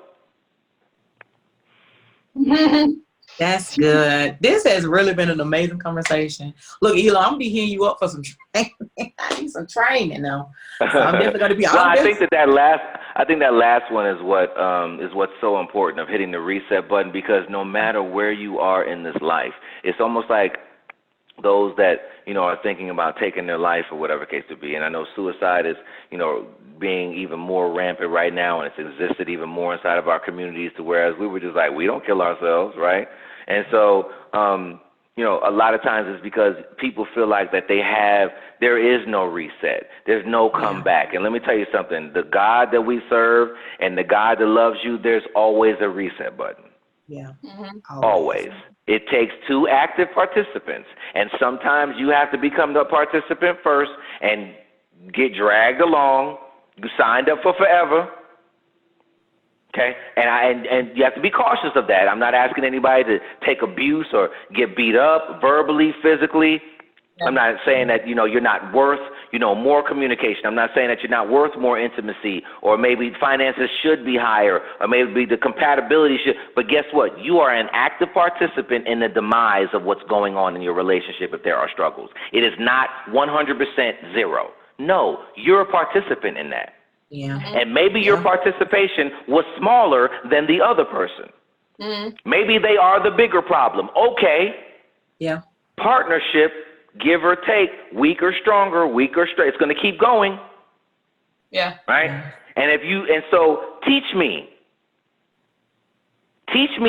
That's good. This has really been an amazing conversation. Look, Elam, I'm gonna be hitting you up for some training. I need some training now. So I'm definitely gonna be. Well, I think that last one is what's so important, of hitting the reset button, because no matter where you are in this life, it's almost like those that are thinking about taking their life or whatever case to be. And I know suicide is being even more rampant right now, and it's existed even more inside of our communities, to whereas we were just like, we don't kill ourselves, right? And so, a lot of times it's because people feel like that there is no reset. There's no comeback. And let me tell you something, the God that we serve and the God that loves you, there's always a reset button. Yeah. Always. It takes two active participants. And sometimes you have to become the participant first and get dragged along. You signed up for forever. Okay, and you have to be cautious of that. I'm not asking anybody to take abuse or get beat up verbally, physically. Yeah. I'm not saying that you're not worth more communication. I'm not saying that you're not worth more intimacy, or maybe finances should be higher, or maybe the compatibility should. But guess what? You are an active participant in the demise of what's going on in your relationship if there are struggles. It is not 100% zero. No, you're a participant in that. Yeah. And maybe your participation was smaller than the other person. Maybe they are the bigger problem. Okay. Yeah. Partnership, give or take, weak or stronger, weak or straight. It's going to keep going. Yeah. Right? Yeah. And so teach me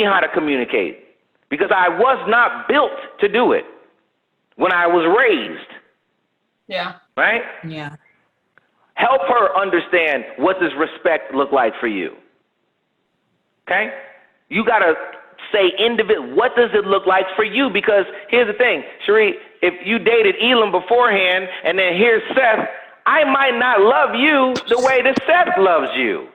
how to communicate, because I was not built to do it when I was raised. Yeah. Right? Yeah. Help her understand, what does respect look like for you? Okay? You got to say what does it look like for you? Because here's the thing, Cherie, if you dated Elam beforehand and then here's Seth, I might not love you the way that Seth loves you.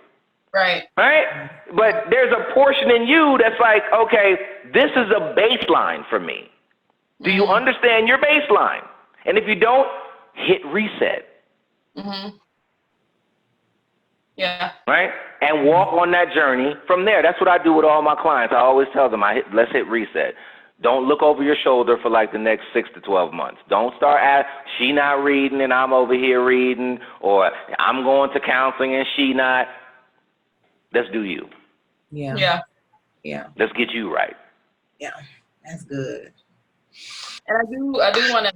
Right. Right? But there's a portion in you that's like, okay, this is a baseline for me. Do you understand your baseline? And if you don't, hit reset. Yeah. Right? And walk on that journey from there. That's what I do with all my clients. I always tell them, let's hit reset. Don't look over your shoulder for like the next 6 to 12 months. Don't start she not reading and I'm over here reading, or I'm going to counseling and she not. Let's do you. Yeah. Yeah. Yeah. Let's get you right. Yeah. That's good. And I do want to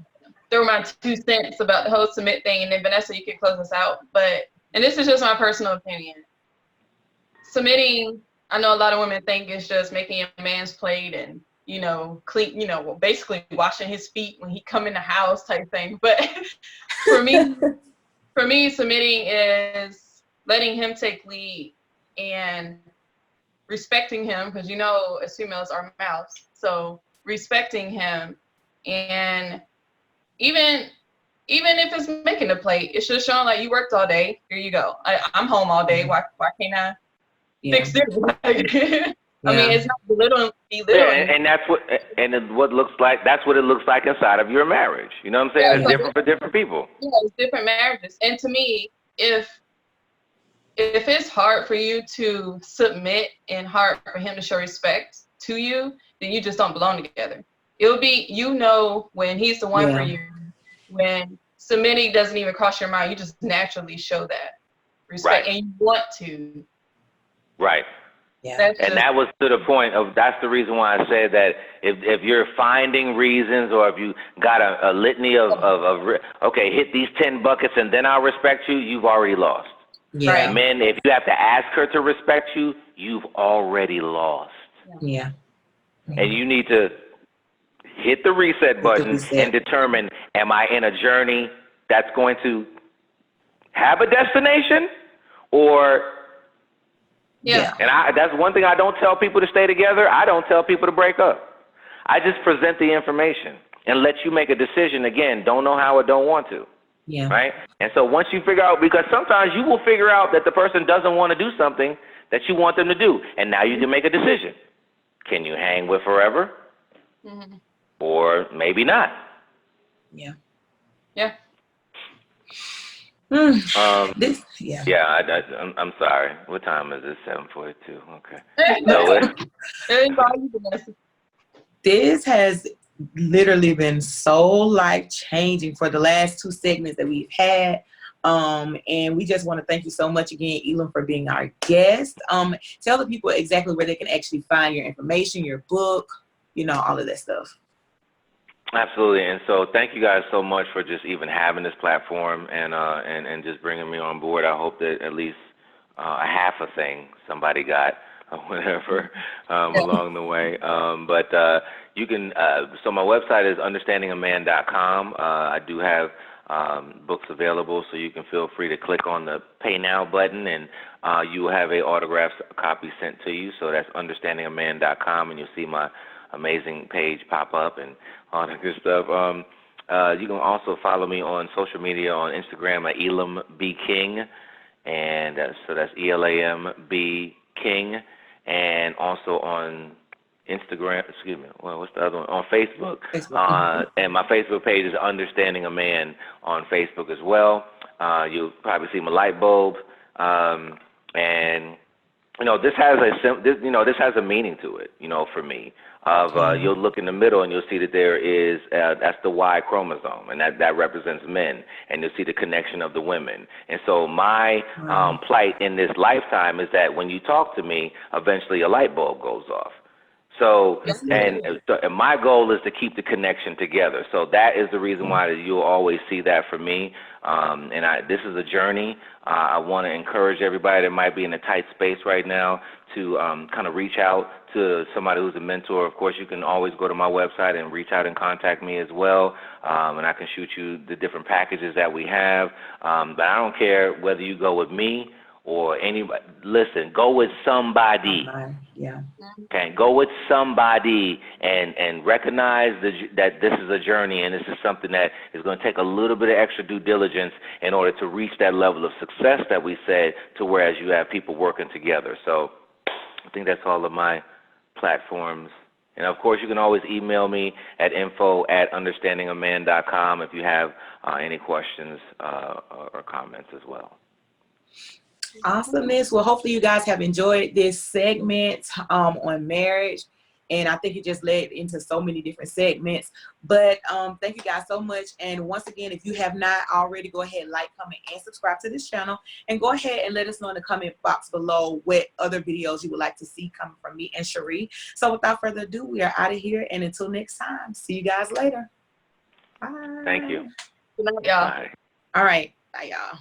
throw my 2 cents about the whole submit thing, and then Vanessa, you can close us out. And this is just my personal opinion. Submitting, I know a lot of women think it's just making a man's plate and, clean, basically washing his feet when he come in the house type thing. But for me, submitting is letting him take lead and respecting him, because as females are mouths. So respecting him, and even if it's making a plate, it's just showing like you worked all day. Here you go. I'm home all day. Why can't I fix dinner? I mean, it's not belittling. Yeah, and that's what that's what it looks like inside of your marriage. You know what I'm saying? Yeah, it's different for different people. Yeah, it's different marriages. And to me, if it's hard for you to submit and hard for him to show respect to you, then you just don't belong together. It'll be, when he's the one for you, when submitting doesn't even cross your mind, you just naturally show that respect, and you want to. Right. Yeah. And that was to the point of, that's the reason why I said that if you're finding reasons, or if you got a litany of okay, hit these 10 buckets and then I'll respect you, you've already lost. Yeah. Men, if you have to ask her to respect you, you've already lost. Yeah. And you need to hit the reset button and determine, am I in a journey that's going to have a destination, or... Yeah. And that's one thing I don't tell people to stay together. I don't tell people to break up. I just present the information and let you make a decision. Again, don't know how or don't want to. Yeah. Right? And so once you figure out, because sometimes you will figure out that the person doesn't want to do something that you want them to do. And now you can make a decision. Can you hang with forever? Mm-hmm. Or maybe not. Yeah. I'm sorry. What time is it? 7:42. Okay. This has literally been so life-changing for the last 2 segments that we've had. And we just want to thank you so much again, Elam, for being our guest. Tell the people exactly where they can actually find your information, your book, all of that stuff. Absolutely, and so thank you guys so much for just even having this platform and just bringing me on board. I hope that at least a half a thing somebody got, whatever, along the way. But you can. So my website is understandingaman.com. I do have books available, so you can feel free to click on the Pay Now button, and you will have a autographed copy sent to you. So that's understandingaman.com, and you'll see my amazing page pop up and all that good stuff. You can also follow me on social media on Instagram at Elam B King, and so that's ELAM-B King, and also on Instagram. Excuse me. Well, what's the other one? On Facebook. And my Facebook page is Understanding a Man on Facebook as well. You'll probably see my light bulb, and this has a meaning to it. For me. You'll look in the middle and you'll see that there is, that's the Y chromosome, and that represents men, and you'll see the connection of the women. And so my plight in this lifetime is that when you talk to me, eventually a light bulb goes off. So, and my goal is to keep the connection together. So that is the reason why you'll always see that for me. This is a journey. I want to encourage everybody that might be in a tight space right now to kind of reach out to somebody who's a mentor. Of course, you can always go to my website and reach out and contact me as well, and I can shoot you the different packages that we have. But I don't care whether you go with me or anybody. Listen, go with somebody. Yeah. Okay, go with somebody and recognize that this is a journey, and this is something that is going to take a little bit of extra due diligence in order to reach that level of success that we said, to whereas you have people working together. So I think that's all of my platforms. And of course, you can always email me at info@understandingaman.com if you have any questions or comments as well. Awesomeness. Well, hopefully you guys have enjoyed this segment on marriage, and I think it just led into so many different segments. But thank you guys so much. And once again, if you have not already, go ahead, like, comment, and subscribe to this channel, and go ahead and let us know in the comment box below what other videos you would like to see coming from me and Cherie. So without further ado, we are out of here, and until next time, see you guys later. Bye. Thank you. Good night, y'all. Bye. All right. Bye, y'all.